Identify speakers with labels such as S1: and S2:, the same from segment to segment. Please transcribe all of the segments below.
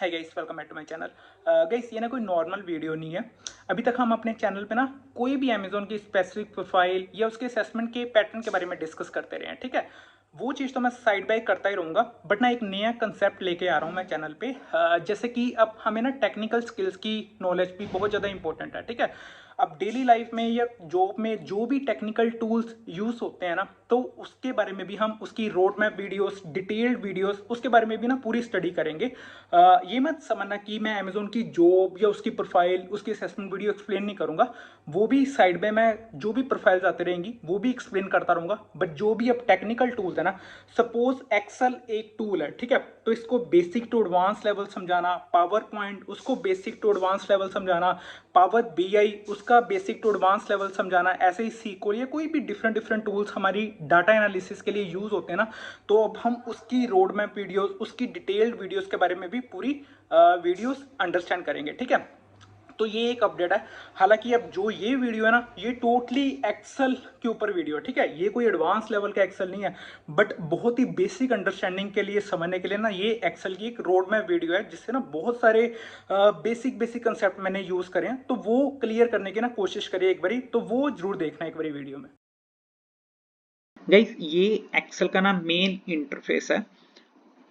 S1: Hi guys, welcome back to my channel. Guys, ये ना कोई नॉर्मल वीडियो नहीं है। अभी तक हम अपने चैनल पे ना कोई भी अमेजोन की स्पेसिफिक प्रोफाइल या उसके असेसमेंट के पैटर्न के बारे में डिस्कस करते रहे हैं, ठीक है। वो चीज़ तो मैं साइड बाय करता ही रहूँगा, बट ना एक नया कंसेप्ट लेके आ रहा हूँ मैं चैनल पे। जैसे कि अब हमें ना टेक्निकल स्किल्स की नॉलेज भी बहुत ज़्यादा इंपॉर्टेंट है, ठीक है। अब डेली लाइफ में या जॉब में जो भी टेक्निकल टूल्स यूज़ होते हैं ना, तो उसके बारे में भी हम उसकी road map videos, detailed videos, उसके बारे में भी ना पूरी स्टडी करेंगे। ये मत समझना कि मैं अमेजोन की जॉब या उसकी प्रोफाइल, उसकी असेसमेंट वीडियो एक्सप्लेन नहीं करूंगा। वो भी साइड में मैं जो भी प्रोफाइल्स आते रहेंगी वो भी एक्सप्लेन करता रहूंगा। बट जो भी अब टेक्निकल टूल्स है ना, सपोज एक्सेल एक टूल है, ठीक है, तो इसको बेसिक टू एडवांस लेवल समझाना, पावर पॉइंट उसको बेसिक टू एडवांस लेवल समझाना, पावर बीआई उसका बेसिक टू एडवांस लेवल समझाना, ऐसे ही सीक्वल या कोई भी डिफरेंट डिफरेंट टूल्स हमारी डाटा एनालिसिस के लिए यूज होते हैं ना, तो अब हम उसकी रोड मैप वीडियोस, उसकी डिटेल्ड वीडियोस के बारे में भी पूरी वीडियोस अंडरस्टैंड करेंगे, ठीक है। तो ये एक अपडेट है। हालांकि अब जो ये वीडियो है ना, ये टोटली एक्सेल के ऊपर वीडियो है, ठीक है। ये कोई एडवांस लेवल का एक्सेल नहीं है, बट बहुत ही बेसिक अंडरस्टैंडिंग के लिए, समझने के लिए ना, ये एक्सेल की एक रोड मैप वीडियो है, जिससे ना बहुत सारे बेसिक बेसिक कंसेप्ट मैंने यूज करे हैं, तो वो क्लियर करने की ना कोशिश करिए एक बारी, तो वो जरूर देखना एक बारी वीडियो में। गाइस, ये एक्सेल का ना मेन इंटरफेस है।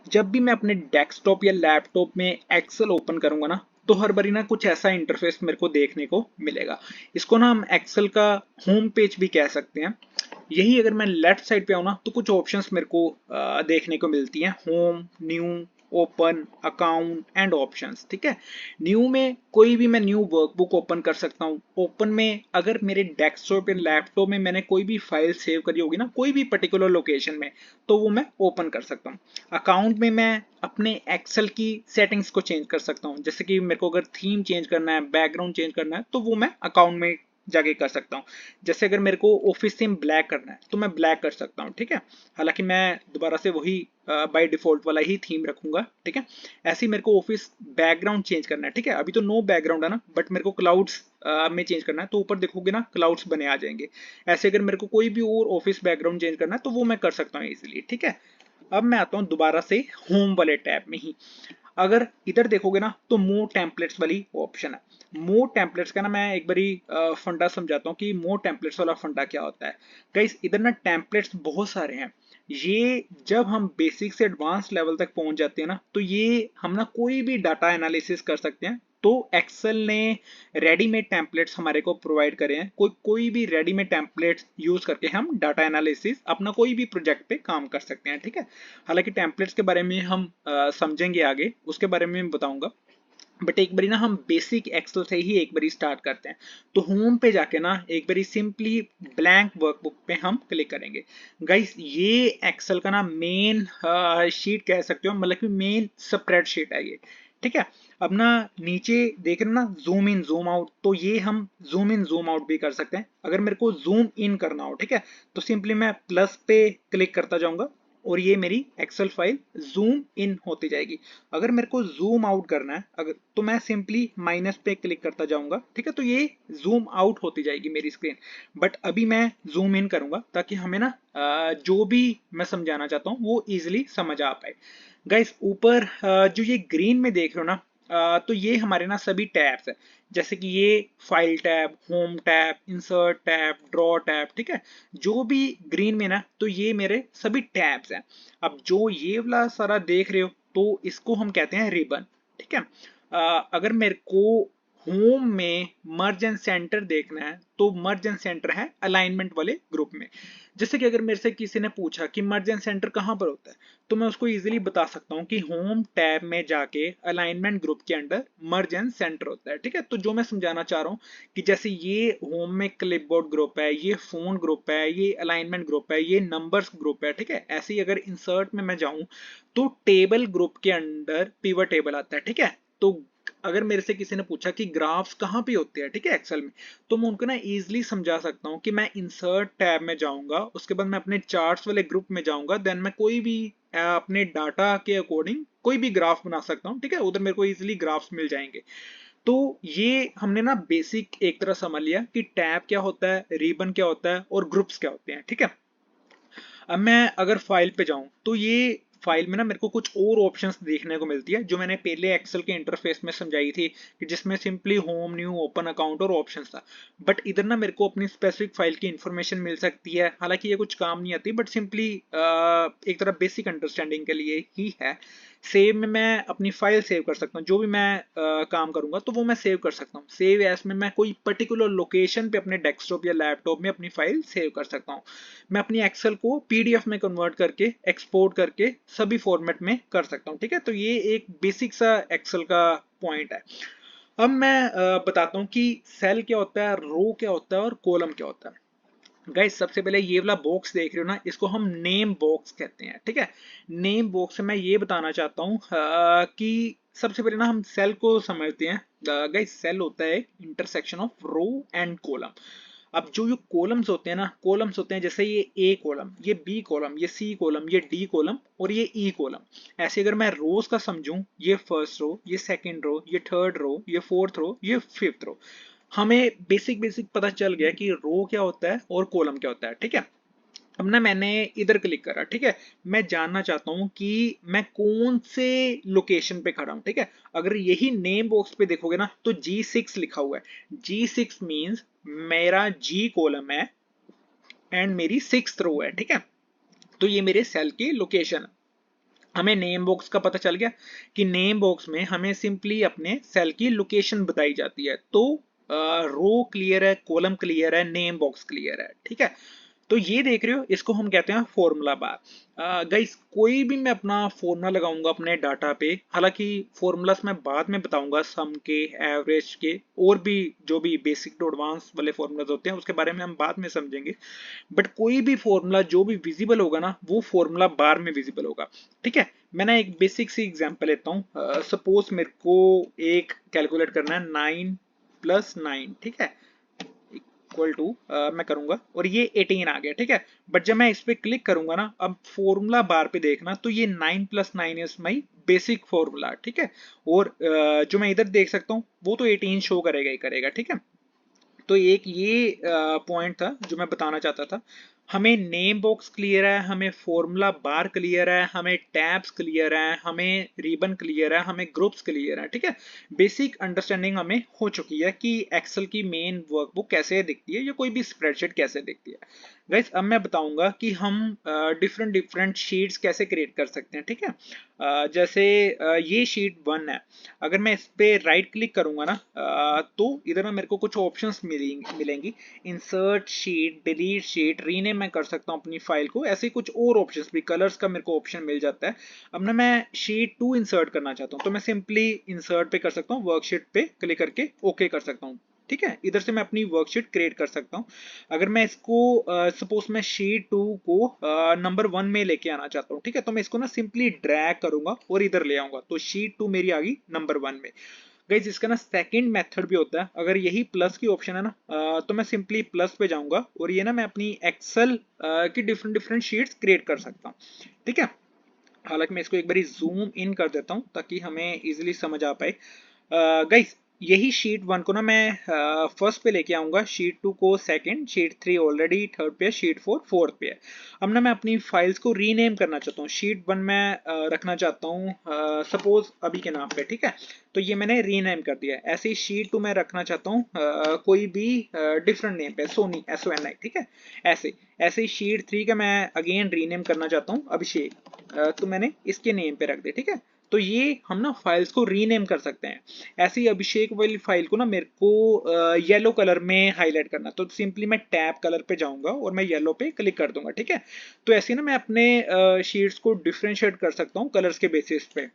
S1: जब भी मैं अपने डेस्कटॉप या लैपटॉप में एक्सेल ओपन करूंगा ना, तो हर बारी ना कुछ ऐसा इंटरफेस मेरे को देखने को मिलेगा। इसको ना हम एक्सेल का होम पेज भी कह सकते हैं। यही अगर मैं लेफ्ट साइड पे आऊँ ना, तो कुछ ऑप्शंस मेरे को देखने को मिलती हैं। Home, new, open, account and options, ठीक है। न्यू में कोई भी मैं न्यू वर्कबुक ओपन कर सकता हूँ। ओपन में अगर मेरे डेस्कटॉप या लैपटॉप में मैंने कोई भी फाइल सेव करी होगी ना, कोई भी पर्टिकुलर लोकेशन में, तो वो मैं ओपन कर सकता हूँ। अकाउंट में मैं अपने एक्सेल की सेटिंग्स को चेंज कर सकता हूँ। जैसे कि मेरे को अगर थीम चेंज करना है, बैकग्राउंड चेंज करना है, तो वो मैं अकाउंट में जाके कर सकता हूँ। जैसे अगर मेरे को ऑफिस थीम ब्लैक करना है, तो मैं ब्लैक कर सकता हूँ, ठीक है। हालांकि मैं दोबारा से वही बाय डिफॉल्ट वाला ही थीम रखूंगा, ठीक है। ऐसे ही मेरे को ऑफिस बैकग्राउंड चेंज करना है, ठीक है। अभी तो नो बैकग्राउंड है ना, बट मेरे को क्लाउड्स में चेंज करना है, तो ऊपर देखोगे ना क्लाउड्स बने आ जाएंगे। ऐसे अगर मेरे को कोई भी और ऑफिस बैकग्राउंड चेंज करना है, तो वो मैं कर सकता हूँ इजीली, ठीक है। अब मैं आता हूँ दोबारा से होम वाले टैब में ही। अगर इधर देखोगे ना, तो मोर टेम्पलेट्स वाली ऑप्शन है। मोर टेम्पलेट्स का ना मैं एक बारी फंडा समझाता हूँ कि मोर टेम्पलेट्स वाला फंडा क्या होता है। गाइस, इधर ना टेम्पलेट्स बहुत सारे हैं। ये जब हम बेसिक से एडवांस लेवल तक पहुंच जाते हैं ना, तो ये हम ना कोई भी डाटा एनालिसिस कर सकते हैं। तो एक्सेल ने रेडीमेड टेम्पलेट्स हमारे को प्रोवाइड करे हैं। कोई कोई भी रेडीमेड टेम्पलेट्स यूज करके हम डाटा एनालिसिस अपना कोई भी प्रोजेक्ट पे काम कर सकते हैं, ठीक है। हालांकि टेम्पलेट्स के बारे में हम समझेंगे आगे, उसके बारे में बताऊंगा। बट एक बारी ना हम बेसिक एक्सेल से ही एक बारी स्टार्ट करते हैं। तो होम पे जाके ना एक बारी सिंपली ब्लैंक वर्कबुक पे हम क्लिक करेंगे। गाइस, ये एक्सेल का ना मेन शीट कह सकते हो, मतलब कि मेन स्प्रेडशीट है ये, ठीक है। अब ना नीचे देख रहे हो ना, जूम इन जूम आउट, तो ये हम जूम इन जूम आउट भी कर सकते हैं। अगर मेरे को जूम इन करना हो, ठीक है, तो सिंपली मैं प्लस पे क्लिक करता जाऊंगा और ये मेरी एक्सेल फाइल जूम इन होती जाएगी। अगर मेरे को जूम आउट करना है, अगर तो मैं सिंपली माइनस पे क्लिक करता जाऊंगा, ठीक है, तो ये जूम आउट होती जाएगी मेरी स्क्रीन। बट अभी मैं जूम इन करूंगा, ताकि हमें ना जो भी मैं समझाना चाहता हूँ वो इजिली समझ आ पाए। गाइस, ऊपर जो ये ग्रीन में देख रहे हो ना, तो ये हमारे ना सभी टैब्स है। जैसे कि ये file tab, home tab, insert tab, draw tab, ठीक है। जो भी ग्रीन में ना, तो ये मेरे सभी टैब्स हैं। अब जो ये वाला सारा देख रहे हो, तो इसको हम कहते हैं रिबन, ठीक है। अगर मेरे को होम में मर्ज एंड सेंटर देखना है, तो मर्ज एंड सेंटर है अलाइनमेंट वाले ग्रुप में। जैसे कि अगर मेरे से किसी ने पूछा कि मर्ज एंड सेंटर कहाँ पर होता है, तो मैं उसको इजीली बता सकता हूँ कि होम टैब में जाके अलाइनमेंट ग्रुप के अंडर मर्ज एंड सेंटर होता है, ठीक है। तो जो मैं समझाना चाह रहा हूँ कि जैसे ये होम में क्लिपबोर्ड ग्रुप है, ये फोन ग्रुप है, ये अलाइनमेंट ग्रुप है, ये नंबर्स ग्रुप है, ठीक है। ऐसे ही अगर इंसर्ट में मैं जाऊं, तो टेबल ग्रुप के अंडर पिवट टेबल आता है, ठीक है। तो अगर मेरे से किसी ने पूछा कि ग्राफ्स कहाँ पे होते हैं, ठीक है, एक्सेल में, तो मैं उनको ना इजीली समझा सकता हूँ कि मैं इंसर्ट टैब में जाऊंगा, उसके बाद मैं अपने चार्ट्स वाले ग्रुप में जाऊंगा, देन मैं कोई भी अपने डाटा के अकॉर्डिंग कोई भी ग्राफ बना सकता हूँ, ठीक है। उधर मेरे को इजीली ग्राफ्स मिल जाएंगे। तो ये हमने ना बेसिक एक तरह समझ लिया कि टैब क्या होता है, रिबन क्या होता है और ग्रुप्स क्या होते हैं, ठीक है। अब मैं अगर फाइल पे जाऊं, तो ये फाइल में ना मेरे को कुछ और ऑप्शंस देखने को मिलती है जो मैंने पहले एक्सेल के इंटरफेस में समझाई थी कि जिसमें simply home, new, open account और ऑप्शंस था। बट इधर ना मेरे को अपनी स्पेसिफिक फाइल की इंफॉर्मेशन मिल सकती है। हालांकि ये कुछ काम नहीं आती, बट सिंपली एक तरह बेसिक अंडरस्टैंडिंग के लिए ही है। सेव में मैं अपनी फाइल सेव कर सकता हूँ, जो भी मैं काम करूंगा तो वो मैं सेव कर सकता हूँ। सेव एज में मैं कोई पर्टिकुलर लोकेशन पे अपने डेस्कटॉप या लैपटॉप में अपनी फाइल सेव कर सकता हूँ। मैं अपनी एक्सेल को पीडीएफ में कन्वर्ट करके, एक्सपोर्ट करके सभी फॉर्मेट में कर सकता हूँ। ठीक है, तो ये एक बेसिक सा एक्सेल का पॉइंट है। अब मैं बताता हूँ कि सेल क्या होता है, रो क्या होता है और कॉलम क्या होता है। गाइस सबसे पहले ये वाला बॉक्स देख रहे हो ना, इसको हम नेम बॉक्स कहते हैं। ठीक है, नेम बॉक्स से मैं ये बताना चाहता हूँ कि सबसे पहले ना हम सेल को समझते हैं। गाइस सेल होता है intersection of row and column. अब जो ये कॉलम्स होते हैं ना, कॉलम्स होते हैं जैसे ये ए कॉलम, ये बी कॉलम, ये सी कॉलम, ये डी कॉलम और ये ई कॉलम। ऐसे अगर मैं रोज का समझूं, ये फर्स्ट रो, ये सेकंड रो, ये थर्ड रो, ये फोर्थ रो, ये फिफ्थ रो। हमें बेसिक बेसिक पता चल गया कि रो क्या होता है और कॉलम क्या होता है। ठीक है, अब ना मैंने इधर क्लिक करा। ठीक है, मैं जानना चाहता हूं कि मैं कौन से लोकेशन पे खड़ा हूं। ठीक है, अगर यही नेम बॉक्स पे देखोगे ना तो G6 लिखा हुआ है। G6 मींस मेरा G कॉलम है एंड मेरी सिक्स्थ रो है। ठीक है, तो ये मेरे सेल की लोकेशन है। हमें नेम बॉक्स का पता चल गया कि नेम बॉक्स में हमें सिंपली अपने सेल की लोकेशन बताई जाती है। तो रो क्लियर है, कॉलम क्लियर है, नेम बॉक्स क्लियर है। ठीक है, तो ये देख रहे हो, इसको हम कहते हैं फॉर्मूला बार। गाइस कोई भी मैं अपना फॉर्मूला लगाऊंगा अपने डाटा पे, हालांकि फॉर्मूलास मैं बाद में बताऊंगा, सम के, एवरेज के और भी जो भी बेसिक टू एडवांस वाले फॉर्मूलाज होते हैं उसके बारे में हम बाद में समझेंगे। बट कोई भी फॉर्मूला जो भी विजिबल होगा ना वो फॉर्मूला बार में विजिबल होगा। ठीक है, मैं ना एक बेसिक सी एग्जांपल लेता हूँ। सपोज मेरे को एक कैलकुलेट करना है 9 + 9। ठीक है, इक्वल टू मैं करूंगा और ये 18 आ गया। ठीक है, बट जब मैं इस पे क्लिक करूंगा ना, अब फॉर्मूला बार पे देखना तो ये 9 + 9 इज माई बेसिक फॉर्मूला। ठीक है, और जो मैं इधर देख सकता हूँ वो तो 18 शो करेगा ही करेगा। ठीक है, तो एक ये पॉइंट था जो मैं बताना चाहता था। हमें नेम बॉक्स क्लियर है, हमें फॉर्मूला बार क्लियर है, हमें टैब्स क्लियर है, हमें रिबन क्लियर है, हमें ग्रुप्स क्लियर है। ठीक है, बेसिक अंडरस्टैंडिंग हमें हो चुकी है कि एक्सेल की मेन वर्कबुक कैसे दिखती है या कोई भी स्प्रेडशीट कैसे दिखती है। गाइस अब मैं बताऊंगा कि हम डिफरेंट डिफरेंट शीट्स कैसे क्रिएट कर सकते हैं। ठीक है, जैसे ये शीट 1 है। अगर मैं इस पे राइट क्लिक करूंगा ना तो इधर ना मेरे को कुछ ऑप्शंस मिलेंगी। Insert sheet, delete sheet, rename मैं कर सकता हूँ अपनी फाइल को। ऐसे कुछ और ऑप्शंस भी, कलर्स का मेरे को ऑप्शन मिल जाता है। अब ना मैं शीट 2 इंसर्ट करना चाहता हूँ तो मैं सिंपली इंसर्ट पे कर सकता हूँ, वर्कशीट पे क्लिक करके ओके कर सकता हूँ। ठीक है, इधर से मैं अपनी वर्कशीट क्रिएट कर सकता हूँ। अगर मैं इसको सपोज मैं शीट 2 को नंबर 1 में लेके आना चाहता हूँ। ठीक है, तो मैं इसको ना सिंपली ड्रैग करूंगा और इधर ले आऊंगा तो शीट 2 मेरी आ गई नंबर 1 में। गाइस इसका ना सेकंड मेथड भी होता है। अगर यही प्लस की ऑप्शन है ना तो मैं सिंपली प्लस पे जाऊंगा और ये ना मैं अपनी एक्सेल की डिफरेंट डिफरेंट शीट्स क्रिएट कर सकता हूँ। ठीक है, हालांकि मैं इसको एक बारी जूम इन कर देता हूँ ताकि हमें इजीली समझ आ पाए। गाइस यही शीट 1 को ना मैं फर्स्ट पे लेके आऊंगा, शीट 2 को सेकंड, शीट 3 ऑलरेडी थर्ड पे है, शीट 4 फोर्थ पे है। अब ना मैं अपनी फाइल्स को रीनेम करना चाहता हूँ। शीट 1 मैं रखना चाहता हूँ सपोज अभी के नाम पे। ठीक है, तो ये मैंने रीनेम कर दिया है। ऐसे ही शीट 2 मैं रखना चाहता हूँ कोई भी डिफरेंट नेम पे, सोनी, SONI। ठीक है, ऐसे ऐसे ही शीट 3 का मैं अगेन रीनेम करना चाहता हूँ अभिषेक, तो मैंने इसके नेम पे रख दिया। ठीक है, तो ये हम ना फाइल्स को रीनेम कर सकते हैं। ऐसे ही अभिषेक वाली फाइल को ना मेरे को येलो कलर में हाईलाइट करना, तो सिंपली मैं टैब कलर पे जाऊंगा और मैं येलो पे क्लिक कर दूंगा। ठीक है, तो ऐसे ना मैं अपने शीट्स को डिफरेंशिएट कर सकता हूँ कलर्स के बेसिस पे।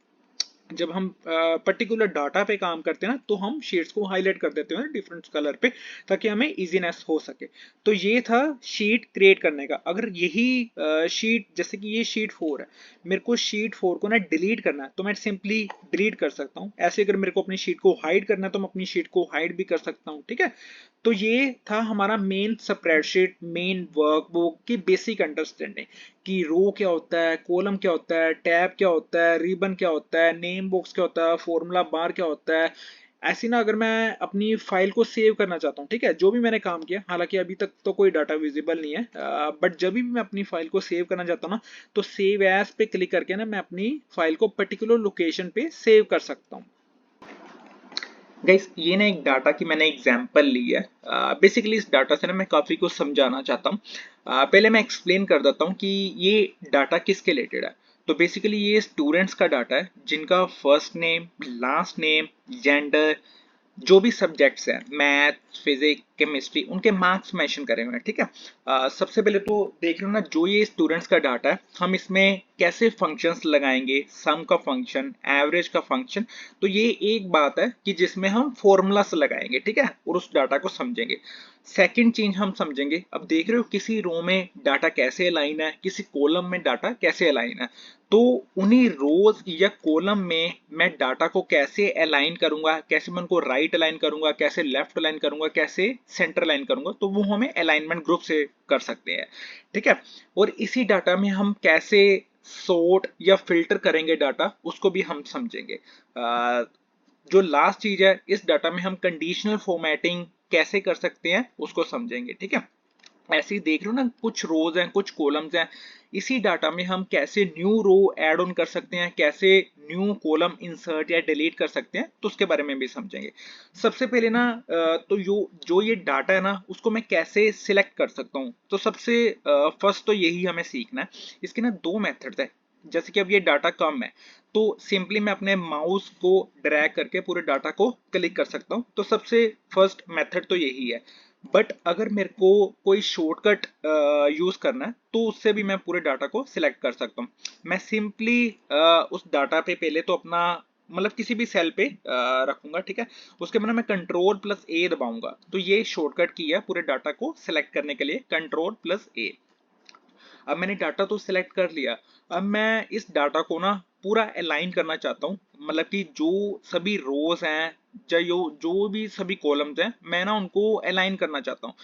S1: जब हम पर्टिकुलर डाटा पे काम करते हैं ना तो हम शीट्स को हाईलाइट कर देते हैं डिफरेंट कलर पे ताकि हमें इजीनेस हो सके। तो ये था शीट क्रिएट करने का। अगर यही शीट, जैसे कि ये शीट 4 है, मेरे को शीट 4 को ना डिलीट करना है तो मैं सिंपली डिलीट कर सकता हूँ। ऐसे अगर मेरे को अपनी शीट को हाइड करना है तो मैं अपनी शीट को हाइड भी कर सकता हूँ। ठीक है, तो ये था हमारा मेन स्प्रेडशीट, मेन वर्कबुक की बेसिक अंडरस्टैंडिंग कि रो क्या होता है, कॉलम क्या होता है, टैब क्या होता है, रिबन क्या होता है, नेम बॉक्स क्या होता है, फॉर्मूला बार क्या होता है,
S2: ऐसी ना अगर मैं अपनी फाइल को सेव करना चाहता हूँ, ठीक है, जो भी मैंने काम किया, हालांकि अभी तक तो कोई डाटा विजिबल नहीं है, बट जब भी मैं अपनी फाइल को सेव करना चाहता हूँ ना, तो सेव एज पे क्लिक करके ना मैं अपनी फाइल को पर्टिकुलर लोकेशन पे सेव कर सकता हूँ।
S1: गाइस ये ना एक डाटा की मैंने एग्जांपल ली है। बेसिकली इस डाटा से ना मैं काफ़ी कुछ समझाना चाहता हूँ। पहले मैं एक्सप्लेन कर देता हूँ कि ये डाटा किसके रिलेटेड है। तो बेसिकली ये स्टूडेंट्स का डाटा है जिनका first name, last name, gender, जो भी सब्जेक्ट्स हैं, मैथ, फिजिक्स, केमिस्ट्री, उनके मार्क्स मेंशन करे हुए हैं, ठीक है। सबसे पहले तो देख लो ना, जो ये स्टूडेंट्स का डाटा है, हम इसमें कैसे फंक्शंस लगाएंगे, सम का फंक्शन, एवरेज का फंक्शन। तो ये एक बात है कि जिसमें हम फॉर्मूलास लगाएंगे, ठीक है, और उस डाटा को समझेंगे। सेकंड चीज हम समझेंगे, अब देख रहे हो किसी रो में डाटा कैसे अलाइन है, किसी कॉलम में डाटा कैसे अलाइन है। तो उन्हीं रोज या कॉलम में मैं डाटा को कैसे अलाइन करूंगा, कैसे मैं उनको राइट अलाइन करूंगा, कैसे लेफ्ट अलाइन करूंगा, कैसे सेंटर अलाइन करूंगा, तो वो हमें अलाइनमेंट ग्रुप से कर सकते हैं, ठीक है। और इसी डाटा में हम कैसे सॉर्ट या फिल्टर करेंगे डाटा, उसको भी हम समझेंगे। जो लास्ट चीज है, इस डाटा में हम कंडीशनल फॉर्मेटिंग कैसे कर सकते हैं उसको समझेंगे, ठीक है। ऐसे ही देख लो ना, कुछ रोज हैं, कुछ कॉलम्स हैं, इसी डाटा में हम कैसे न्यू रो ऐड ऑन कर सकते हैं, कैसे न्यू कॉलम इंसर्ट या डिलीट कर सकते हैं, तो उसके बारे में भी समझेंगे। सबसे पहले ना तो जो ये डाटा है ना, उसको मैं कैसे सिलेक्ट कर सकता हूँ। तो सबसे फर्स्ट तो यही हमें सीखना है। इसके ना दो मेथड्स है। जैसे कि अब ये डाटा कम है, तो सिंपली मैं अपने माउस को ड्रैग करके पूरे डाटा को क्लिक कर सकता हूँ। तो सबसे फर्स्ट मेथड तो यही है। बट अगर मेरे को कोई शॉर्टकट यूज करना है, तो उससे भी मैं पूरे डाटा को सिलेक्ट कर सकता हूँ। मैं सिंपली उस डाटा पे पहले तो अपना मतलब किसी भी सेल पे रखूंगा, ठीक है। उसके बाद मैं कंट्रोल प्लस ए दबाऊंगा, तो ये शॉर्टकट की है पूरे डाटा को सिलेक्ट करने के लिए, कंट्रोल प्लस ए। अब मैंने डाटा तो सिलेक्ट कर लिया। अब मैं इस डाटा को ना पूरा अलाइन करना चाहता हूँ, मतलब कि जो सभी रोज हैं, चाहे जो भी सभी कॉलम्स हैं, मैं ना उनको अलाइन करना चाहता हूँ।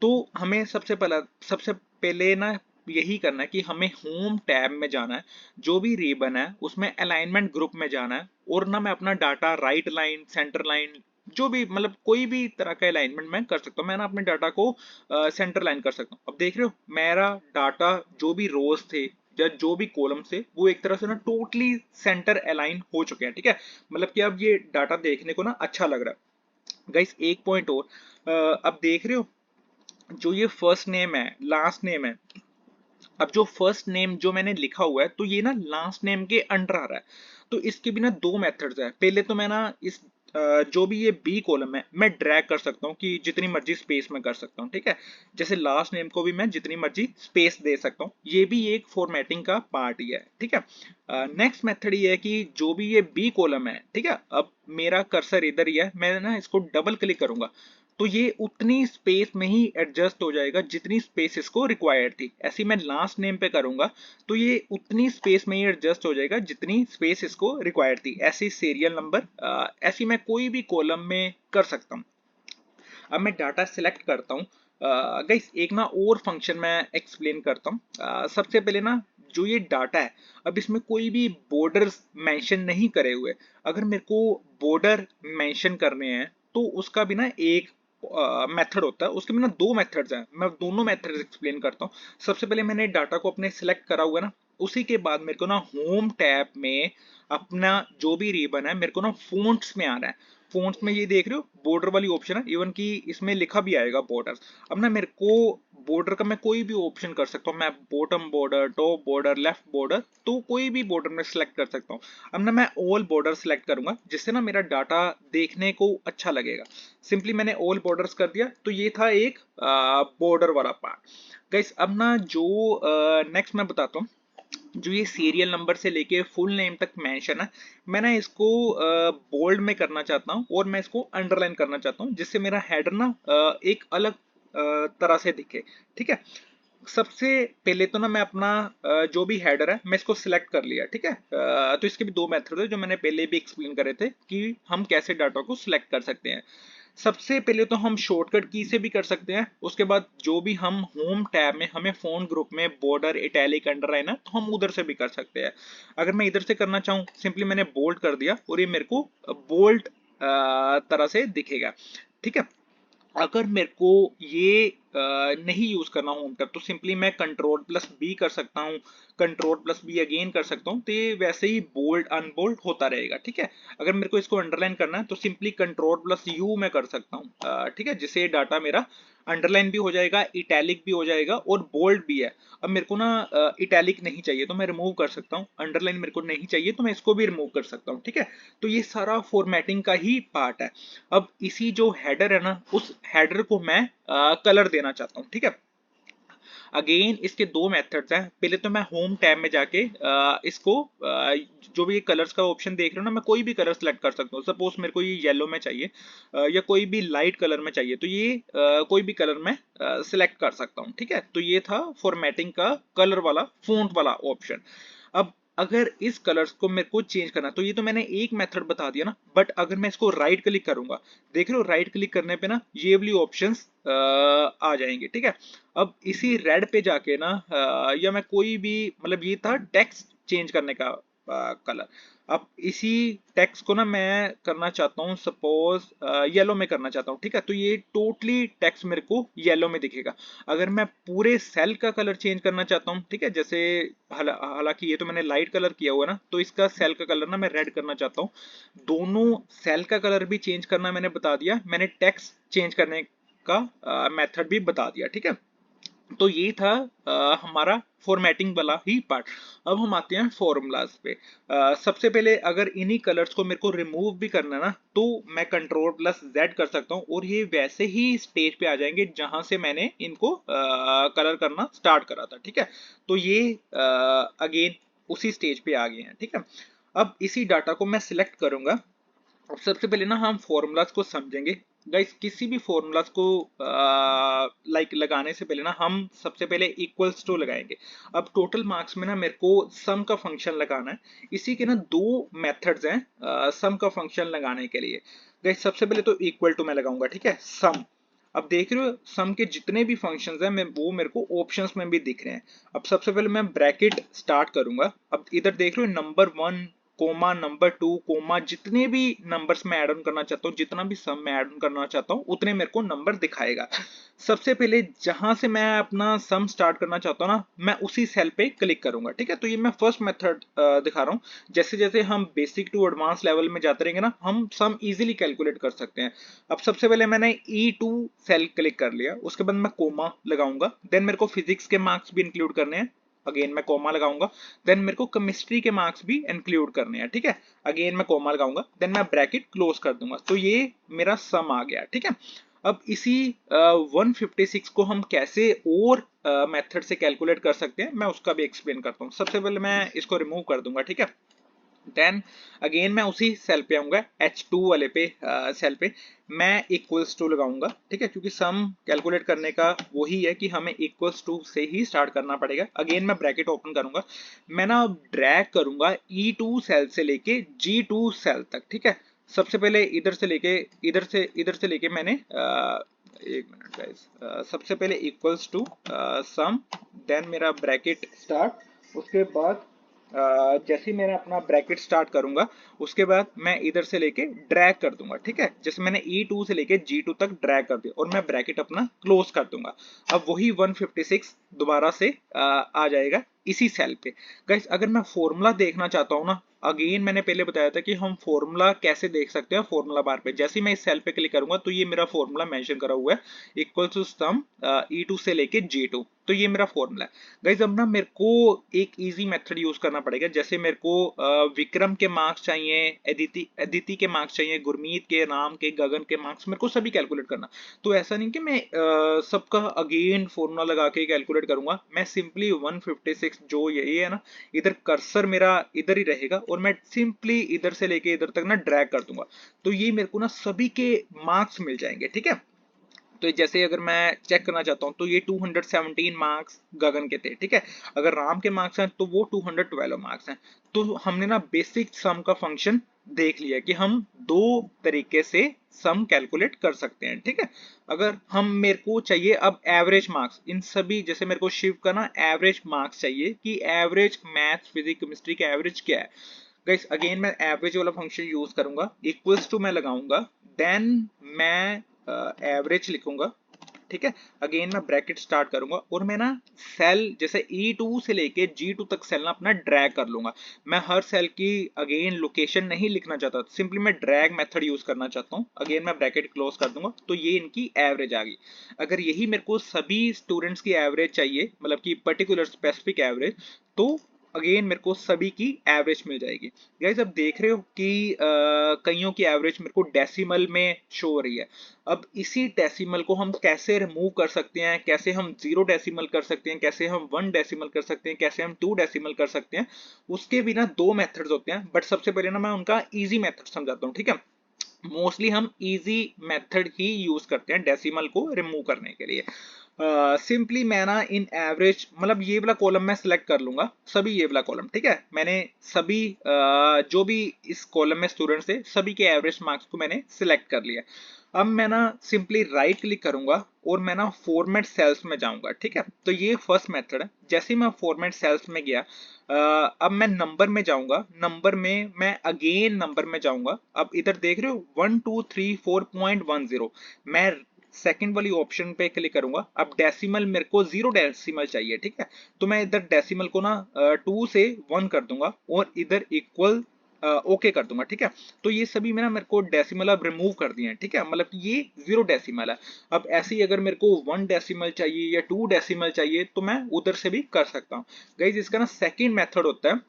S1: तो हमें सबसे पहले ना यही करना है कि हमें होम टैब में जाना है, जो भी रिबन है उसमें अलाइनमेंट ग्रुप में जाना है, और ना मैं अपना data right line, centre line, जो भी मतलब कोई भी तरह का अलाइनमेंट मैं कर सकता हूँ। मैं ना अपने डाटा को सेंटर लाइन कर सकता हूँ। अब देख रहे हो मेरा डाटा, जो भी रोज थे या जो भी कॉलम थे, वो एक तरह से ना टोटली सेंटर अलाइन हो चुके हैं, ठीक है। मतलब कि अब ये डाटा देखने को ना अच्छा लग रहा है। गाइस एक पॉइंट और, अब देख रहे हो जो ये फर्स्ट नेम है, लास्ट नेम है। अब जो फर्स्ट नेम जो मैंने लिखा हुआ है, तो ये ना लास्ट नेम के अंडर आ रहा है। तो इसके भी ना दो मेथड्स है। पहले तो मैं ना इस जो भी ये बी कॉलम है, मैं ड्रैग कर सकता हूँ कि जितनी मर्जी स्पेस में कर सकता हूँ, ठीक है। जैसे लास्ट नेम को भी मैं जितनी मर्जी स्पेस दे सकता हूँ। ये भी एक फॉर्मेटिंग का पार्ट ही है, ठीक है। नेक्स्ट मेथड ये है कि जो भी ये बी कॉलम है, ठीक है, अब मेरा कर्सर इधर ही है, मैं ना इसको डबल क्लिक करूंगा, तो ये उतनी स्पेस में ही एडजस्ट हो जाएगा जितनी स्पेस इसको रिक्वायर्ड थी। ऐसे मैं लास्ट नेम पे करूंगा, तो ये उतनी स्पेस में ही एडजस्ट हो जाएगा जितनी स्पेस इसको रिक्वायर्ड थी। ऐसे सीरियल नंबर, ऐसी मैं कोई भी कॉलम में कर सकता हूँ। अब मैं डाटा सिलेक्ट करता हूँ। गाइस एक ना और फंक्शन मैं एक्सप्लेन करता हूँ। सबसे पहले ना जो ये डाटा है, अब इसमें कोई भी बॉर्डर्स मेंशन नहीं करे हुए। अगर मेरे को बॉर्डर मेंशन करने हैं, तो उसका भी ना एक मेथड होता है। उसके भी ना दो मेथड्स हैं, मैं दोनों मेथड्स एक्सप्लेन करता हूँ। सबसे पहले मैंने डाटा को अपने सिलेक्ट करा हुआ है ना, उसी के बाद मेरे को ना होम टैब में अपना जो भी रिबन है, मेरे को ना फ़ॉन्ट्स में आना है। फ़ॉन्ट्स में ये देख रहे हो बॉर्डर वाली ऑप्शन है, इवन कि इसमें लिखा भी आएगा बॉर्डर। अब ना मेरे को बॉर्डर का मैं कोई भी ऑप्शन कर सकता हूँ। मैं bottom border, top border, left border, तो कोई भी बॉर्डर में सिलेक्ट कर सकता हूँ। अब ना मैं ऑल बॉर्डर सिलेक्ट करूंगा, जिससे ना मेरा डाटा देखने को अच्छा लगेगा। सिंपली मैंने ऑल बॉर्डर्स कर दिया, तो ये था एक बॉर्डर वाला पार्ट। गाइस अब ना जो नेक्स्ट मैं बताता हूँ, जो ये सीरियल नंबर से लेके फुल नेम तक मेंशन है, मैं ना इसको बोल्ड में करना चाहता हूँ, और मैं इसको अंडरलाइन करना चाहता हूँ, जिससे मेरा हेडर ना एक अलग तरह से दिखे, ठीक है। सबसे पहले तो ना मैं अपना जो भी हेडर है, मैं इसको सिलेक्ट कर लिया, ठीक है। तो इसके भी दो मेथड है जो मैंने पहले भी एक्सप्लेन करे थे कि हम कैसे डाटा को सिलेक्ट कर सकते हैं। सबसे पहले तो हम शॉर्टकट की से भी कर सकते हैं। उसके बाद जो भी हम होम टैब में हमें फोन ग्रुप में बॉर्डर, इटैलिक, अंडरलाइन है, तो हम उधर से भी कर सकते हैं। अगर मैं इधर से करना चाहूँ, सिंपली मैंने बोल्ड कर दिया, और ये मेरे को बोल्ड
S2: तरह से दिखेगा, ठीक है। अगर मेरे को ये नहीं यूज करना होम टैब तो सिंपली मैं कंट्रोल प्लस बी कर सकता हूँ, कंट्रोल प्लस बी अगेन कर सकता हूँ, तो ये वैसे ही बोल्ड अनबोल्ड होता रहेगा, ठीक है। अगर मेरे को इसको अंडरलाइन करना है तो सिंपली कंट्रोल प्लस यू मैं कर सकता हूँ, ठीक है, जिससे डाटा मेरा अंडरलाइन भी हो जाएगा, इटैलिक भी हो जाएगा और बोल्ड भी है। अब मेरे को ना इटैलिक नहीं चाहिए तो मैं रिमूव कर सकता हूँ, अंडरलाइन मेरे को नहीं चाहिए तो मैं इसको भी रिमूव कर सकता हूँ, ठीक है। तो ये सारा फॉर्मेटिंग का ही पार्ट है। अब इसी जो हेडर है ना, उस हेडर को मैं कलर देना चाहता हूँ, ठीक है। अगेन इसके दो मेथड्स हैं। पहले तो मैं होम टैब में जाके इसको जो भी कलर्स का ऑप्शन देख रहे हो ना, मैं कोई भी कलर सेलेक्ट कर सकता हूँ। सपोज मेरे को ये येलो में चाहिए या कोई भी लाइट कलर में चाहिए, तो ये कोई भी कलर में सिलेक्ट कर सकता हूँ, ठीक है। तो ये था फॉर्मेटिंग का कलर वाला, फॉन्ट वाला ऑप्शन। अब अगर इस कलर्स को मेरे को चेंज करना, तो ये तो मैंने एक मेथड बता दिया ना, बट अगर मैं इसको राइट क्लिक करूंगा, देख रहे हो राइट क्लिक करने पे ना ये वाली ऑप्शंस आ जाएंगे, ठीक है। अब इसी रेड पे जाके ना या मैं कोई भी, मतलब ये था टेक्स्ट चेंज करने का कलर। अब इसी टेक्स्ट को ना मैं करना चाहता हूँ, सपोज येलो में करना चाहता हूँ, ठीक है। तो ये टोटली टेक्स्ट मेरे को येलो में दिखेगा। अगर मैं पूरे सेल का कलर चेंज करना चाहता हूँ, ठीक है, जैसे हालांकि ये तो मैंने लाइट कलर किया हुआ है ना, तो इसका सेल का कलर ना मैं रेड करना चाहता हूँ। दोनों सेल का कलर भी चेंज करना मैंने बता दिया, मैंने टेक्स्ट चेंज करने का मेथड भी बता दिया, ठीक है। तो ये था हमारा फॉर्मेटिंग वाला ही पार्ट। अब हम आते हैं फॉर्मूलाज पे। सबसे पहले अगर इन्हीं कलर्स को मेरे को रिमूव भी करना ना, तो मैं कंट्रोल प्लस जेड कर सकता हूँ और ये वैसे ही स्टेज पे आ जाएंगे जहां से मैंने इनको कलर करना स्टार्ट करा था, ठीक है। तो ये अगेन उसी स्टेज पे आ गए हैं, ठीक है। अब इसी डाटा को मैं सिलेक्ट करूंगा। अब सबसे पहले ना हम फॉर्मूलाज को समझेंगे। गाइस किसी भी फॉर्मूलाज को लगाने से पहले ना हम सबसे पहले इक्वल्स टू लगाएंगे। अब टोटल मार्क्स में ना मेरे को सम का फंक्शन लगाना है। इसी के ना दो मेथड्स हैं सम का फंक्शन लगाने के लिए। गाइस सबसे पहले तो इक्वल टू मैं लगाऊंगा, ठीक है, सम। अब देख रहे हो सम के जितने भी फंक्शंस हैं मैं वो मेरे को ऑप्शंस में भी दिख रहे हैं। अब सबसे पहले मैं ब्रैकेट स्टार्ट करूंगा। अब इधर देख रहे हो नंबर 1 कोमा नंबर 2 कोमा, जितने भी नंबर्स मैं ऐड ऑन करना चाहता हूँ, जितना भी सम मैं ऐड ऑन करना चाहता हूँ, उतने मेरे को नंबर दिखाएगा। सबसे पहले जहां से मैं अपना सम स्टार्ट करना चाहता हूँ ना, मैं उसी सेल पे क्लिक करूंगा, ठीक है। तो ये मैं फर्स्ट मेथड दिखा रहा हूँ। जैसे जैसे हम बेसिक टू एडवांस लेवल में जाते रहेंगे ना, हम सम इजीली कैलकुलेट कर सकते हैं। अब सबसे पहले मैंने E2 सेल क्लिक कर लिया, उसके बाद मैं कोमा लगाऊंगा। देन मेरे को फिजिक्स के मार्क्स भी इंक्लूड करने हैं, अगेन मैं कोमा लगाऊंगा। देन मेरे को केमिस्ट्री के मार्क्स भी इंक्लूड करने हैं, ठीक है। अगेन मैं कोमा लगाऊंगा, देन मैं ब्रैकेट क्लोज कर दूंगा। तो ये मेरा सम आ गया, ठीक है। अब इसी 156 को हम कैसे और मेथड से कैलकुलेट कर सकते हैं, मैं उसका भी एक्सप्लेन करता हूँ। सबसे पहले मैं इसको रिमूव कर दूंगा, ठीक है। देन अगेन मैं उसी सेल पे आऊंगा, H2 वाले पे सेल पे मैं इक्वल्स टू लगाऊंगा, ठीक है, क्योंकि सम कैलकुलेट करने का वही है कि हमें इक्वल्स टू से ही स्टार्ट करना पड़ेगा। अगेन मैं ब्रैकेट ओपन करूंगा, मैं ना ड्रैग करूंगा E2 सेल से लेके G2 सेल तक, ठीक है। सबसे पहले इधर से लेके मैंने एक मिनट गाइस, सबसे पहले इक्वल्स टू सम, देन मेरा ब्रैकेट स्टार्ट। उसके बाद जैसे ही मैंने अपना ब्रैकेट स्टार्ट करूंगा, उसके बाद मैं इधर से लेके ड्रैग कर दूंगा, ठीक है। जैसे मैंने E2 से लेके G2 तक ड्रैग कर दिया और मैं ब्रैकेट अपना क्लोज कर दूंगा। अब वही 156 दोबारा से आ जाएगा इसी सेल पे। गाइस अगर मैं फॉर्मूला देखना चाहता हूँ ना, अगेन मैंने पहले बताया था कि हम फॉर्मूला कैसे देख सकते हैं फॉर्मूला बार पे। जैसे ही मैं इस सेल पे क्लिक करूंगा तो ये मेरा फॉर्मूला मेंशन करा हुआ है, इक्वल टू सम E2 से लेके G2। तो ये मेरा फॉर्मूला है। गाइस अब ना मेरे को एक इजी मेथड यूज करना पड़ेगा। जैसे मेरे को विक्रम के मार्क्स चाहिए, अदिति के मार्क्स चाहिए, गुरमीत के, राम के, गगन के मार्क्स, मेरे को सभी कैलकुलेट करना। तो ऐसा नहीं कि मैं सबका अगेन फॉर्मूला लगा के कैलकुलेट करूंगा। मैं सिंपली 156 जो ये है ना, इधर कर्सर मेरा इधर ही रहेगा और मैं सिंपली इधर से लेके इधर तक ना ड्रैग कर दूंगा। तो ये मेरे को ना सभी के मार्क्स मिल जाएंगे, ठीक है। तो जैसे अगर मैं चेक करना चाहता हूँ तो ये 217 मार्क्स गगन के थे, ठीक है। अगर राम के मार्क्स हैं तो वो 212 मार्क्स हैं। तो हमने ना बेसिक सम का फंक्शन देख लिया कि हम दो तरीके से सम कैलकुलेट कर सकते हैं, ठीक है। अगर हम मेरे को चाहिए अब एवरेज मार्क्स इन सभी, जैसे मेरे को शिफ्ट का ना एवरेज मार्क्स चाहिए कि एवरेज मैथ्स फिजिक्स केमिस्ट्री का एवरेज क्या है। गाइस अगेन मैं एवरेज वाला फंक्शन यूज करूंगा, इक्वल्स टू मैं लगाऊंगा, देन मैं एवरेज लिखूंगा, ठीक है। अगेन मैं ब्रैकेट स्टार्ट करूंगा और मैं ना सेल जैसे E2 से लेके G2 तक सेल ना अपना ड्रैग कर लूंगा। मैं हर सेल की अगेन लोकेशन नहीं लिखना चाहता, सिंपली मैं ड्रैग मेथड यूज करना चाहता हूँ। अगेन मैं ब्रैकेट क्लोज कर दूंगा, तो ये इनकी एवरेज आ गई। अगर यही मेरे को सभी स्टूडेंट्स की एवरेज चाहिए, मतलब कि पर्टिकुलर स्पेसिफिक एवरेज, तो अगेन मेरे को सभी की एवरेज मिल जाएगी। गाइस अब देख रहे हो कि कईयों की एवरेज मेरे को डेसिमल में शो हो रही है। अब इसी डेसिमल को हम कैसे रिमूव कर सकते हैं, कैसे हम 0 डेसिमल कर सकते हैं, कैसे हम 1 डेसिमल कर सकते हैं, कैसे हम 2 डेसिमल कर सकते हैं, उसके भी ना 2 मेथड्स होते हैं। बट सबसे पहले ना मैं उनका इजी मेथड समझाता हूँ, ठीक है। मोस्टली हम इजी मेथड ही यूज करते हैं डेसिमल को रिमूव करने के लिए। सिंपली मैं ना इन एवरेज मतलब ये वाला कॉलम मैं सिलेक्ट कर लूंगा, सभी ये वाला कॉलम, ठीक है। मैंने सभी जो भी इस कॉलम में स्टूडेंट्स थे सभी के एवरेज मार्क्स को मैंने सिलेक्ट कर लिया। अब मैं ना सिंपली राइट क्लिक करूंगा और मैं ना फॉर्मेट सेल्स में जाऊंगा, ठीक है। तो ये फर्स्ट मेथड है। जैसे ही मैं फॉर्मेट सेल्स में गया, अब मैं नंबर में जाऊंगा, नंबर में मैं अगेन नंबर में जाऊंगा। अब इधर देख रहे हो 1234.10, मैं सेकंड वाली ऑप्शन पे क्लिक करूंगा। अब डेसिमल मेरे को 0 डेसिमल चाहिए, ठीक है। तो मैं इधर डेसिमल को ना 2 से 1 कर दूंगा और इधर इक्वल ओके कर दूंगा, ठीक है। तो ये सभी मेरे को डेसिमल अब रिमूव कर दिए हैं, ठीक है। मतलब कि ये 0 डेसिमल है। अब ऐसे ही अगर मेरे को 1 डेसिमल चाहिए या 2 डेसिमल चाहिए तो मैं उधर से भी कर सकता हूँ। गाइस इसका ना सेकंड मेथड होता है।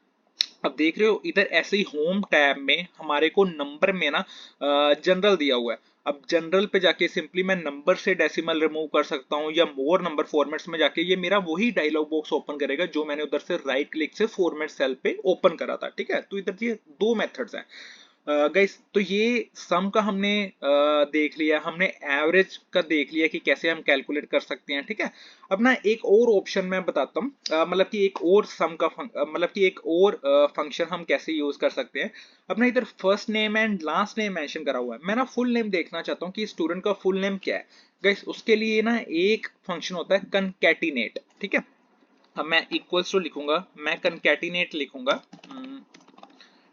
S2: अब देख रहे हो इधर ऐसे ही होम टैब में हमारे को नंबर में ना जनरल दिया हुआ है। अब जनरल पे जाके सिंपली मैं नंबर से डेसिमल रिमूव कर सकता हूँ, या मोर नंबर फॉर्मेट्स में जाके ये मेरा वही डायलॉग बॉक्स ओपन करेगा जो मैंने उधर से राइट क्लिक से फॉर्मेट सेल पे ओपन करा था, ठीक है। तो इधर ये 2 मेथड्स हैं। गाइस तो ये सम का हमने देख लिया, हमने एवरेज का देख लिया कि कैसे हम कैलकुलेट कर सकते हैं, ठीक है। अब ना एक और ऑप्शन मैं बताता हूँ, मतलब कि एक और सम का मतलब कि एक और फंक्शन हम कैसे यूज कर सकते हैं। अब ना इधर first name and last name mention करा हुआ है, मैं ना फुल नेम देखना चाहता हूँ कि स्टूडेंट का फुल नेम क्या है। गाइस उसके लिए ना एक फंक्शन होता है कनकैटिनेट, ठीक है। अब मैं इक्वल्स टू लिखूंगा, मैं कनकैटिनेट लिखूंगा,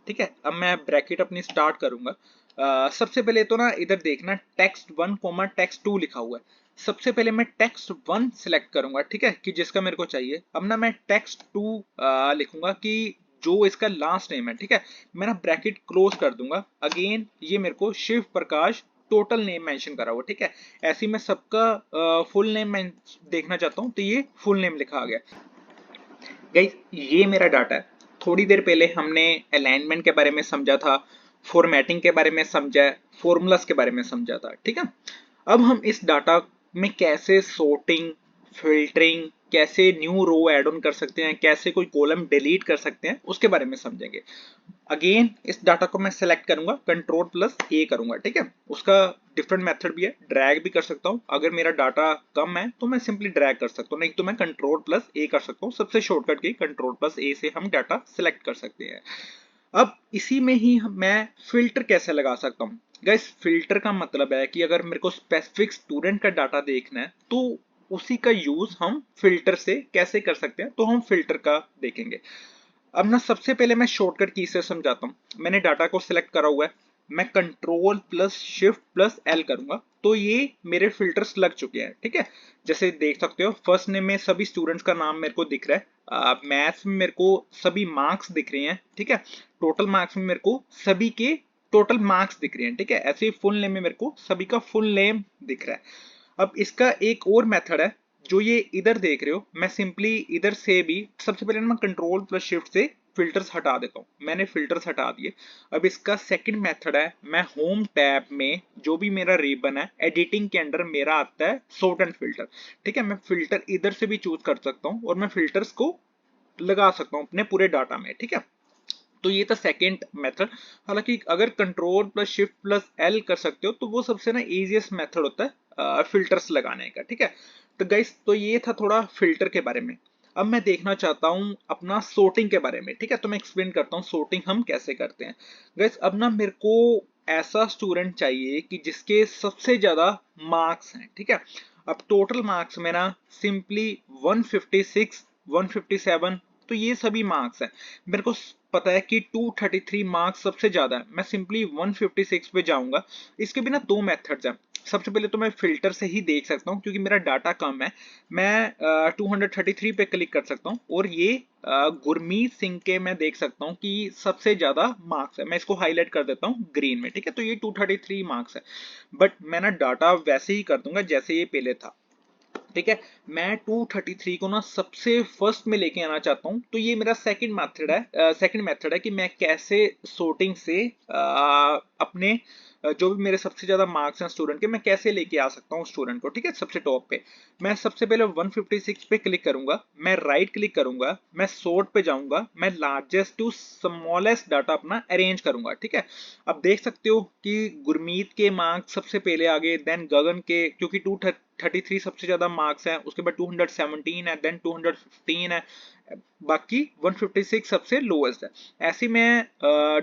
S2: ठीक है। अब मैं ब्रैकेट अपनी स्टार्ट करूंगा। सबसे पहले तो ना इधर देखना टेक्स्ट 1 कोमा टेक्स्ट 2 लिखा हुआ है। सबसे पहले मैं टेक्स्ट 1 सिलेक्ट करूंगा, ठीक है, कि जिसका मेरे को चाहिए। अब ना मैं टेक्स्ट 2 लिखूंगा कि जो इसका लास्ट नेम है, ठीक है। मैं ना ब्रैकेट क्लोज कर दूंगा। अगेन ये मेरे को Shiv Prakash total name mention करा हुआ, ठीक है। ऐसे ही मैं सबका फुल नेम देखना चाहता हूँ, तो ये फुल नेम लिखा आ गया। गाइस ये मेरा डाटा है। थोड़ी देर पहले हमने अलाइनमेंट के बारे में समझा था, फॉर्मेटिंग के बारे में समझा, फॉर्मूलास के बारे में समझा था, ठीक है। अब हम इस डाटा में कैसे सॉर्टिंग, फिल्टरिंग, कैसे न्यू रो ऐड ऑन कर सकते हैं, कैसे कोई कॉलम डिलीट कर सकते हैं, उसके बारे में समझेंगे। अगेन इस डाटा को मैं सेलेक्ट करूंगा, कंट्रोल प्लस ए करूंगा, ठीक है। उसका डिफरेंट मेथड भी है, ड्रैग भी कर सकता हूं। अगर मेरा डाटा कम है तो मैं सिंपली ड्रैग कर सकता हूं, नहीं तो मैं कंट्रोल प्लस ए कर सकता हूं। सबसे शॉर्टकट की कंट्रोल प्लस ए से हम डाटा सेलेक्ट कर सकते हैं। अब इसी में ही मैं फिल्टर कैसे लगा सकता हूँ। गाइस फिल्टर का मतलब है कि अगर मेरे को स्पेसिफिक स्टूडेंट का डाटा देखना है तो उसी का यूज हम फिल्टर से कैसे कर सकते हैं, तो हम फिल्टर का देखेंगे। अब ना सबसे पहले मैं शॉर्टकट की से समझाता हूँ। मैंने डाटा को सिलेक्ट करा हुआ है, मैं control plus shift plus L करूंगा, तो ये मेरे फिल्टर्स लग चुके हैं, ठीक है। जैसे देख सकते हो फर्स्ट नेम में सभी स्टूडेंट्स का नाम मेरे को दिख रहा है, मैथ्स में मेरे को सभी मार्क्स दिख रहे हैं, ठीक है। टोटल मार्क्स में मेरे को सभी के टोटल मार्क्स दिख रहे हैं, ठीक है। ऐसे ही फुल नेम में मेरे को सभी का फुल नेम दिख रहा है। अब इसका एक और मेथड है जो ये इधर देख रहे हो, मैं सिंपली इधर से भी सबसे पहले मैं कंट्रोल प्लस शिफ्ट से फिल्टर्स हटा देता हूं। मैंने फिल्टर्स हटा दिए। अब इसका सेकंड मेथड है, मैं होम टैब में जो भी मेरा रिबन है एडिटिंग के अंदर मेरा आता है सॉर्ट एंड फिल्टर, ठीक है। मैं फिल्टर इधर से भी चूज कर सकता हूं और मैं फिल्टर्स को लगा सकता हूं अपने पूरे डाटा में, ठीक है। तो ये था सेकेंड मेथड। हालांकि अगर control plus shift plus L कर सकते हो तो वो सबसे ना इजीएस्ट मेथड होता है फिल्टर्स लगाने का, ठीक है। तो गाइस तो ये था थोड़ा फिल्टर के बारे में। अब मैं देखना चाहता हूँ अपना सॉर्टिंग के बारे में, ठीक है। तो मैं एक्सप्लेन करता हूँ सॉर्टिंग हम कैसे करते हैं। गाइस अब ना मेरे को ऐसा स्टूडेंट चाहिए कि जिसके सबसे ज्यादा मार्क्स हैं, ठीक है। अब टोटल मार्क्स में ना सिंपली 156, 157 तो ये सभी मार्क्स हैं। मेरे को पता है कि 233 मार्क्स सबसे ज्यादा है, मैं सिंपली 156 पे जाऊंगा। इसके बिना दो मेथड्स हैं। सबसे पहले तो मैं फिल्टर से ही देख सकता हूँ क्योंकि मेरा डाटा कम है, मैं 233 पे क्लिक कर सकता हूँ और ये गुरमीत सिंह के मैं देख सकता हूँ कि सबसे ज्यादा मार्क्स है। मैं इसको हाईलाइट कर देता हूँ ग्रीन में, ठीक है। तो ये 233 मार्क्स है, बट मैं ना डाटा वैसे ही कर दूंगा जैसे ये पहले था, ठीक है। मैं 233 को ना सबसे फर्स्ट में लेके आना चाहता हूँ, तो ये मेरा सेकंड मेथड है कि मैं कैसे सोर्टिंग से अपने जो भी मेरे सबसे ज्यादा मार्क्स हैं स्टूडेंट के, मैं कैसे लेके आ सकता हूँ स्टूडेंट को, ठीक है। सबसे टॉप पे मैं सबसे पहले 156 पे क्लिक करूंगा, मैं राइट क्लिक करूंगा, मैं सोर्ट पे जाऊंगा, मैं लार्जेस्ट टू स्मॉलेस्ट डाटा अपना अरेंज करूंगा, ठीक है। अब देख सकते हो कि गुरमीत के मार्क्स सबसे पहले आगे, देन गगन के, क्योंकि 233 सबसे ज्यादा मार्क्स है, उसके बाद 217 है, देन 215 है, बाकी 156 सबसे लोएस्ट है। ऐसे मैं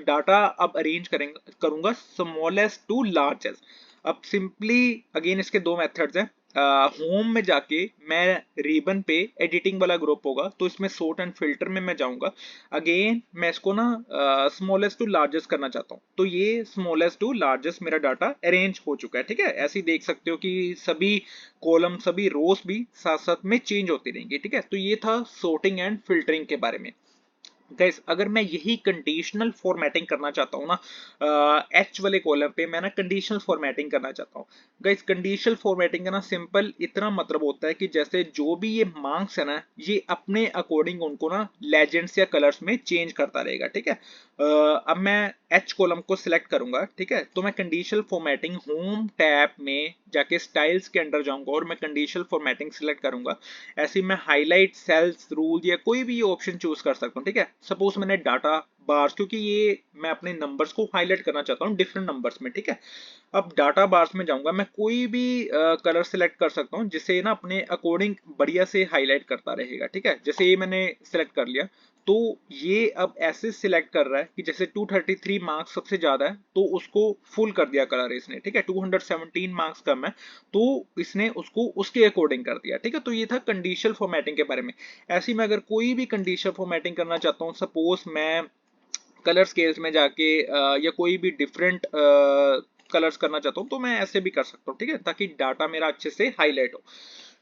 S2: डाटा अब अरेंज करूंगा स्मॉलेस्ट टू लार्जेस्ट। अब सिंपली अगेन इसके दो मेथड्स हैं। होम में जाके मैं रिबन पे एडिटिंग वाला ग्रुप होगा, तो इसमें सोर्ट एंड फिल्टर में मैं जाऊंगा। अगेन मैं इसको ना स्मॉलेस्ट टू लार्जेस्ट करना चाहता हूँ, तो ये स्मॉलेस्ट टू लार्जेस्ट मेरा डाटा अरेंज हो चुका है, ठीक है। ऐसे ही देख सकते हो कि सभी कॉलम, सभी रोज भी साथ साथ में चेंज होती रहेंगी, ठीक है। तो ये था सॉर्टिंग एंड फिल्टरिंग के बारे में। गाइस अगर मैं यही कंडीशनल फॉर्मेटिंग करना चाहता हूँ ना, एच वाले कॉलम पे मैं ना कंडीशनल फॉर्मेटिंग करना चाहता हूँ। गाइस कंडीशनल फॉर्मेटिंग का ना सिंपल इतना मतलब होता है कि जैसे जो भी ये मार्क्स है ना, ये अपने अकॉर्डिंग उनको ना लेजेंड्स या कलर्स में चेंज करता रहेगा, ठीक है। अब मैं एच कॉलम को सिलेक्ट करूंगा, ठीक है। तो मैं कंडीशनल फॉर्मेटिंग होम टैब में जाके स्टाइल्स के अंदर जाऊंगा और मैं कंडीशनल फॉर्मेटिंग सिलेक्ट करूंगा। ऐसे ही मैं हाईलाइट सेल्स रूल या कोई भी ऑप्शन चूज कर सकता हूँ, ठीक है। सपोज मैंने डाटा बार्स, क्योंकि ये मैं अपने नंबर्स को हाईलाइट करना चाहता हूँ डिफरेंट नंबर्स में, ठीक है। अब डाटा बार्स में जाऊंगा, मैं कोई भी कलर सिलेक्ट कर सकता हूँ जिसे ना अपने अकॉर्डिंग बढ़िया से हाईलाइट करता रहेगा, ठीक है। जैसे ये मैंने सिलेक्ट कर लिया, तो ये अब ऐसे सिलेक्ट कर रहा है कि जैसे 233 मार्क्स सबसे ज्यादा है तो उसको फुल कर दिया कलर इसने, ठीक है। 217 मार्क्स कम है तो इसने उसको उसके अकॉर्डिंग कर दिया, ठीक है। तो ये था कंडीशनल फॉर्मेटिंग के बारे में। ऐसे ही मैं अगर कोई भी कंडीशनल फॉर्मेटिंग करना चाहता हूँ, सपोज मैं कलर स्केल्स में जाके या कोई भी डिफरेंट कलर्स करना चाहता हूँ, तो मैं ऐसे भी कर सकता हूँ, ठीक है, ताकि डाटा मेरा अच्छे से हाईलाइट हो।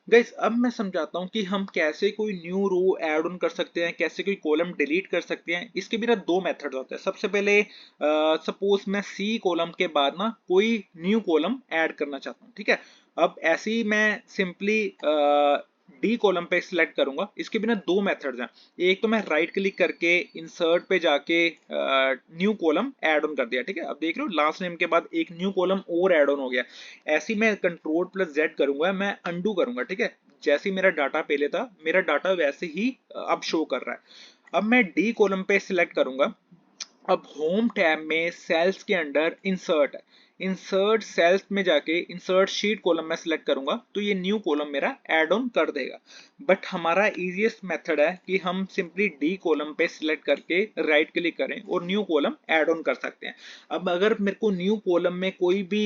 S2: गाइस अब मैं समझाता हूँ कि हम कैसे कोई न्यू रो ऐड ऑन कर सकते हैं, कैसे कोई कॉलम डिलीट कर सकते हैं। इसके बिना दो मेथड्स होते हैं। सबसे पहले सपोज मैं सी कॉलम के बाद ना कोई न्यू कॉलम ऐड करना चाहता हूँ, ठीक है। अब ऐसे ही मैं सिंपली डी कॉलम पे सिलेक्ट करूंगा। इसके बिना दो मेथड्स हैं। एक तो मैं राइट क्लिक करके इंसर्ट पे जाके न्यू कॉलम ऐड ऑन कर दिया, ठीक है। अब देख रहे हो लास्ट नेम के बाद एक न्यू कॉलम और ऐड ऑन हो गया। ऐसे ही मैं कंट्रोल प्लस जेड करूंगा, मैं अंडू करूंगा, ठीक है। जैसे ही मेरा डाटा पहले था, मेरा डाटा वैसे ही अब शो कर रहा है। अब मैं डी कॉलम पे सिलेक्ट करूंगा। अब होम टैब में सेल्स के अंडर इंसर्ट है, इंसर्ट सेल्स में जाके इंसर्ट शीट कॉलम में सिलेक्ट करूंगा, तो ये न्यू कॉलम मेरा ऐड ऑन कर देगा। बट हमारा इजीएस्ट मेथड है कि हम सिंपली डी कॉलम पे सिलेक्ट करके राइट क्लिक करें और न्यू कॉलम ऐड ऑन कर सकते हैं। अब अगर मेरे को न्यू कॉलम में कोई भी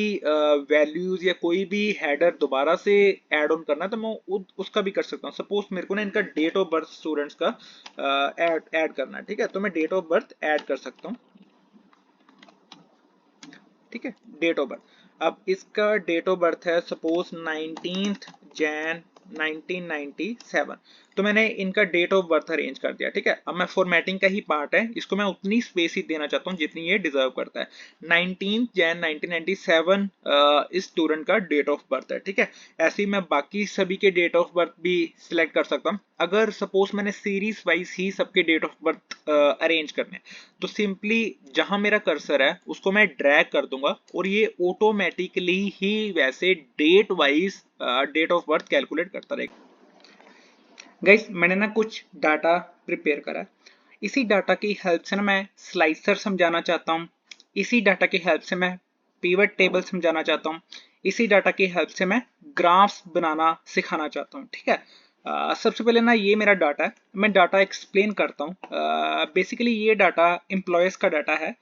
S2: वैल्यूज या कोई भी हेडर दोबारा से ऐड ऑन करना है तो मैं उसका भी कर सकता हूँ। सपोज मेरे को ना इनका डेट ऑफ बर्थ स्टूडेंट्स का ऐड करना है, ठीक है। तो मैं डेट ऑफ बर्थ ऐड कर सकता हूँ, ठीक है। डेट ऑफ बर्थ, अब इसका डेट ऑफ बर्थ है सपोज 19th Jan 1997। तो मैंने इनका डेट ऑफ बर्थ अरेंज कर दिया, ठीक है। अब मैं फॉर्मेटिंग का ही पार्ट है, इसको मैं उतनी स्पेस ही देना चाहता हूँ जितनी ये डिजर्व करता है। 19th Jan 1997 इस स्टूडेंट का डेट ऑफ बर्थ है, ठीक है। ऐसे ही मैं बाकी सभी के डेट ऑफ बर्थ भी सिलेक्ट कर सकता हूँ। अगर सपोज मैंने सीरीज वाइज ही सबके डेट ऑफ बर्थ अरेंज करने, तो सिंपली जहां मेरा कर्सर है उसको मैं ड्रैग कर दूंगा और ये ऑटोमेटिकली ही वैसे date wise date of birth calculate करता रहेगा। गाइस मैंने ना कुछ डाटा प्रिपेयर करा है। इसी डाटा की हेल्प से ना मैं स्लाइसर समझाना चाहता हूँ। इसी डाटा की हेल्प से मैं पिवट टेबल समझाना चाहता हूँ। इसी डाटा की हेल्प से मैं ग्राफ्स बनाना सिखाना चाहता हूँ, ठीक है। सबसे पहले ना ये मेरा डाटा है, मैं डाटा एक्सप्लेन करता हूँ। बेसिकली ये डाटा एम्प्लॉयज़ का डाटा है।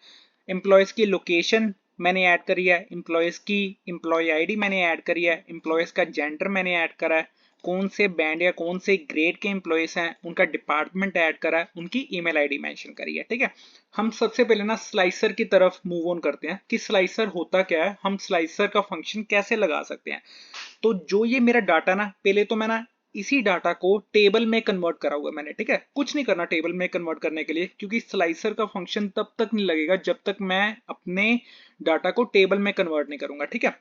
S2: एम्प्लॉयज़ की लोकेशन मैंने ऐड करी है, एम्प्लॉयज़ की एम्प्लॉय आईडी मैंने ऐड करी है, एम्प्लॉयज़ का जेंडर मैंने ऐड करा है, कौन से बैंड या कौन से ग्रेड के एम्प्लॉयज हैं, उनका डिपार्टमेंट ऐड करा है, उनकी ईमेल आईडी मेंशन करी है। ठीक है, हम सबसे पहले ना स्लाइसर की तरफ मूव ऑन करते हैं कि स्लाइसर होता क्या है, हम स्लाइसर का फंक्शन कैसे लगा सकते हैं। तो जो ये मेरा डाटा ना, पहले तो मैं ना इसी डाटा को टेबल में कन्वर्ट करा हुआ मैंने। ठीक है, कुछ नहीं करना टेबल में कन्वर्ट करने के लिए, क्योंकि स्लाइसर का फंक्शन तब तक नहीं लगेगा जब तक मैं अपने डाटा को टेबल में कन्वर्ट नहीं करूंगा। ठीक है,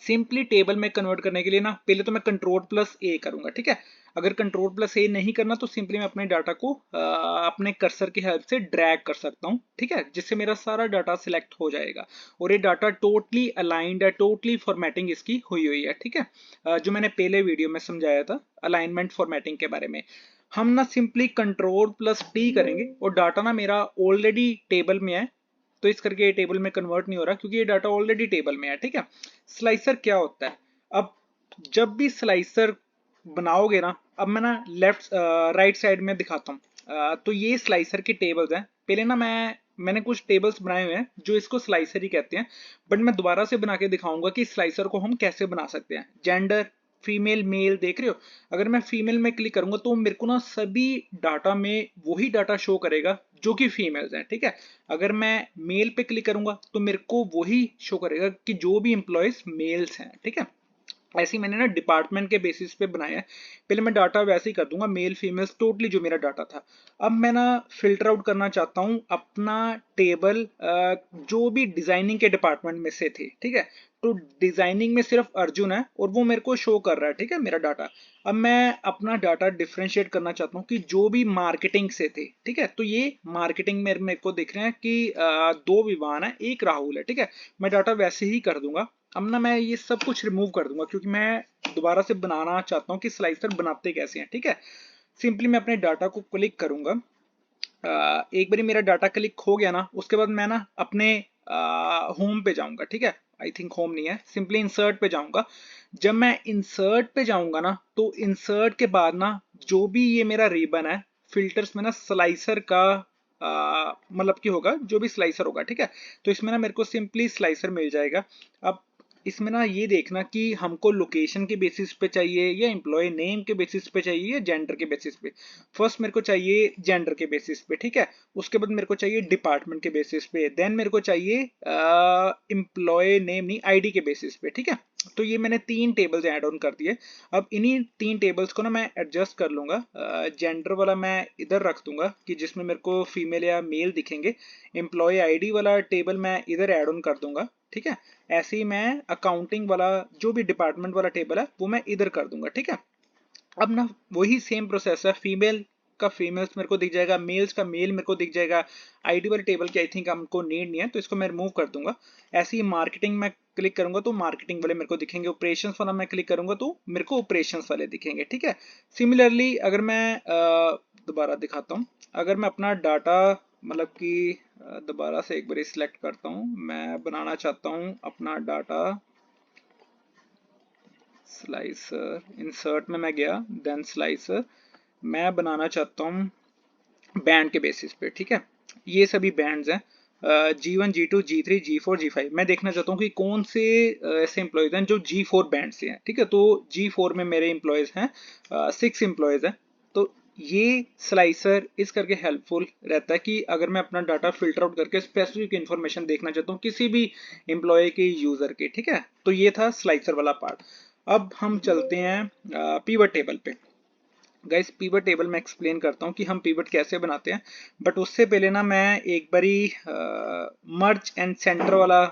S2: सिंपली टेबल में कन्वर्ट करने के लिए ना पहले तो मैं कंट्रोल प्लस ए करूंगा। ठीक है, अगर कंट्रोल प्लस ए नहीं करना तो सिंपली मैं अपने डाटा को अपने कर्सर की हेल्प से ड्रैग कर सकता हूं। ठीक है, जिससे मेरा सारा डाटा सिलेक्ट हो जाएगा और ये डाटा टोटली अलाइंड है, टोटली फॉर्मेटिंग इसकी हुई हुई है। ठीक है, जो मैंने पहले वीडियो में समझाया था अलाइनमेंट फॉर्मेटिंग के बारे में, हम ना सिंपली कंट्रोल प्लस टी करेंगे और डाटा ना मेरा ऑलरेडी टेबल में है, तो इस करके ये टेबल में कन्वर्ट नहीं हो रहा क्योंकि ये डाटा ऑलरेडी टेबल में है। ठीक है, स्लाइसर क्या होता है, अब जब भी स्लाइसर बनाओगे ना, अब मैं ना लेफ्ट राइट साइड में दिखाता हूँ। तो ये स्लाइसर की टेबल्स हैं। पहले ना मैंने कुछ टेबल्स बनाए हुए हैं जो इसको स्लाइसर ही कहते हैं, बट मैं दोबारा से बना के दिखाऊंगा कि स्लाइसर को हम कैसे बना सकते हैं। जेंडर, फीमेल, मेल देख रहे हो, अगर मैं फीमेल में क्लिक करूंगा तो मेरे को ना सभी डाटा में वही डाटा शो करेगा जो कि फीमेल्स हैं। ठीक है, अगर मैं मेल पे क्लिक करूंगा तो मेरे को वही शो करेगा कि जो भी एम्प्लॉयज मेल्स हैं। ठीक है, ऐसे ही मैंने ना डिपार्टमेंट के बेसिस पे बनाया है। पहले मैं डाटा वैसे ही कर दूंगा, मेल फीमेल्स टोटली जो मेरा डाटा था। अब मैं ना फिल्टर आउट करना चाहता हूँ अपना टेबल जो भी डिजाइनिंग के डिपार्टमेंट में से थे। ठीक है, तो डिजाइनिंग में सिर्फ अर्जुन है और वो मेरे को शो कर रहा है। ठीक है, मेरा डाटा। अब मैं अपना डाटा डिफ्रेंशिएट करना चाहता हूँ कि जो भी मार्केटिंग से थे। ठीक है, तो ये मार्केटिंग में मेरे को दिख रहे हैं कि दो विवान है, एक राहुल है। ठीक है, मैं डाटा वैसे ही कर दूंगा। अब ना मैं ये सब कुछ रिमूव कर दूंगा क्योंकि मैं दोबारा से बनाना चाहता हूँ कि स्लाइसर बनाते कैसे हैं। ठीक है, सिंपली मैं अपने डाटा को क्लिक करूंगा। एक बारी मेरा डाटा क्लिक हो गया ना, उसके बाद मैं ना अपने होम पे जाऊंगा। ठीक है, आई थिंक होम नहीं है, सिंपली इंसर्ट पे जाऊंगा। जब मैं इंसर्ट पे जाऊंगा ना, तो इंसर्ट के बाद ना जो भी ये मेरा रिबन है फिल्टर्स में ना स्लाइसर का मतलब कि होगा, जो भी स्लाइसर होगा। ठीक है, तो इसमें ना मेरे को सिंपली स्लाइसर मिल जाएगा। अब इसमें ना ये देखना कि हमको लोकेशन के बेसिस पे चाहिए या एम्प्लॉय नेम के बेसिस पे चाहिए या जेंडर के बेसिस पे। फर्स्ट मेरे को चाहिए जेंडर के बेसिस पे। ठीक है, उसके बाद मेरे को चाहिए डिपार्टमेंट के बेसिस पे, देन मेरे को चाहिए एम्प्लॉय नेम नहीं आईडी के बेसिस पे। ठीक है, तो ये मैंने 3 टेबल्स ऐड ऑन कर दिए। अब इन्हीं 3 टेबल्स को ना मैं एडजस्ट कर लूंगा। जेंडर वाला मैं इधर रख दूंगा कि जिसमें मेरे को फीमेल या मेल दिखेंगे। एम्प्लॉय आईडी वाला टेबल मैं इधर ऐड ऑन कर दूंगा। ठीक है, ऐसे ही मैं अकाउंटिंग वाला जो भी डिपार्टमेंट वाला टेबल है वो मैं इधर कर दूंगा। ठीक है, अब ना वही सेम प्रोसेस है, फीमेल का फीमेल्स मेरे को दिख जाएगा, मेल्स का मेल मेरे को दिख जाएगा। आईडी वाले टेबल की आई थिंक हमको नीड नहीं है तो इसको मैं रिमूव कर दूंगा। ऐसे ही मार्केटिंग में क्लिक करूंगा तो मार्केटिंग वाले मेरे को दिखेंगे, ऑपरेशंस वाला मैं क्लिक करूंगा तो मेरे को ऑपरेशंस वाले दिखेंगे। ठीक है, सिमिलरली अगर मैं दोबारा दिखाता हूँ, अगर मैं अपना डाटा मतलब कि दोबारा से एक बार सिलेक्ट करता हूँ, मैं बनाना चाहता हूँ अपना डाटा स्लाइसर, इंसर्ट में मैं गया, देन स्लाइसर मैं बनाना चाहता हूँ बैंड के बेसिस पे। ठीक है, ये सभी बैंड्स हैं, G1, G2, G3, G4, G5। मैं देखना चाहता हूँ कि कौन से ऐसे एम्प्लॉयज हैं जो G4 बैंड से हैं। ठीक है, तो G4 में मेरे एम्प्लॉयज हैं 6 एम्प्लॉयज हैं। तो ये स्लाइसर इस करके हेल्पफुल रहता है कि अगर मैं अपना डाटा फिल्टर आउट करके स्पेसिफिक इंफॉर्मेशन देखना चाहता हूँ किसी भी एम्प्लॉय के यूजर के। ठीक है, तो ये था स्लाइसर वाला पार्ट। अब हम चलते हैं पीवट टेबल पे। गाइस, पीवट टेबल में एक्सप्लेन करता हूँ कि हम पीवट कैसे बनाते हैं, बट उससे पहले ना मैं एक बारी मर्ज एंड सेंटर वाला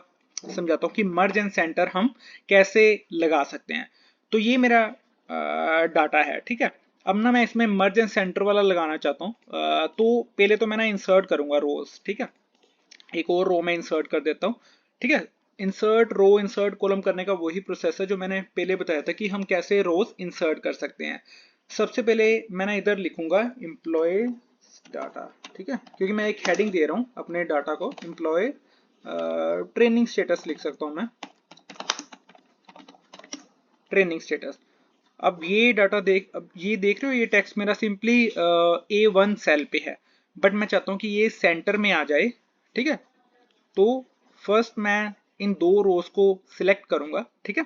S2: समझाता हूँ कि मर्ज एंड सेंटर हम कैसे लगा सकते हैं। तो ये मेरा डाटा है। ठीक है, अब ना मैं इसमें मर्ज एंड सेंटर वाला लगाना चाहता हूँ। तो पहले तो मैं ना इंसर्ट करूंगा रोज। ठीक है, एक और रो में इंसर्ट कर देता हूँ। ठीक है, इंसर्ट रो इंसर्ट कॉलम करने का वही प्रोसेस है जो मैंने पहले बताया था कि हम कैसे रोज इंसर्ट कर सकते हैं। सबसे पहले मैं ना इधर लिखूंगा एम्प्लॉय डाटा। ठीक है, क्योंकि मैं एक हेडिंग दे रहा हूँ अपने डाटा को, एम्प्लॉय ट्रेनिंग स्टेटस लिख सकता हूँ मैं, ट्रेनिंग स्टेटस। अब ये डाटा अब ये देख रहे हो, ये टेक्स्ट मेरा सिंपली A1 सेल पे है, बट मैं चाहता हूँ कि ये सेंटर में आ जाए। ठीक है, तो फर्स्ट मैं इन 2 रोज को सिलेक्ट करूंगा। ठीक है,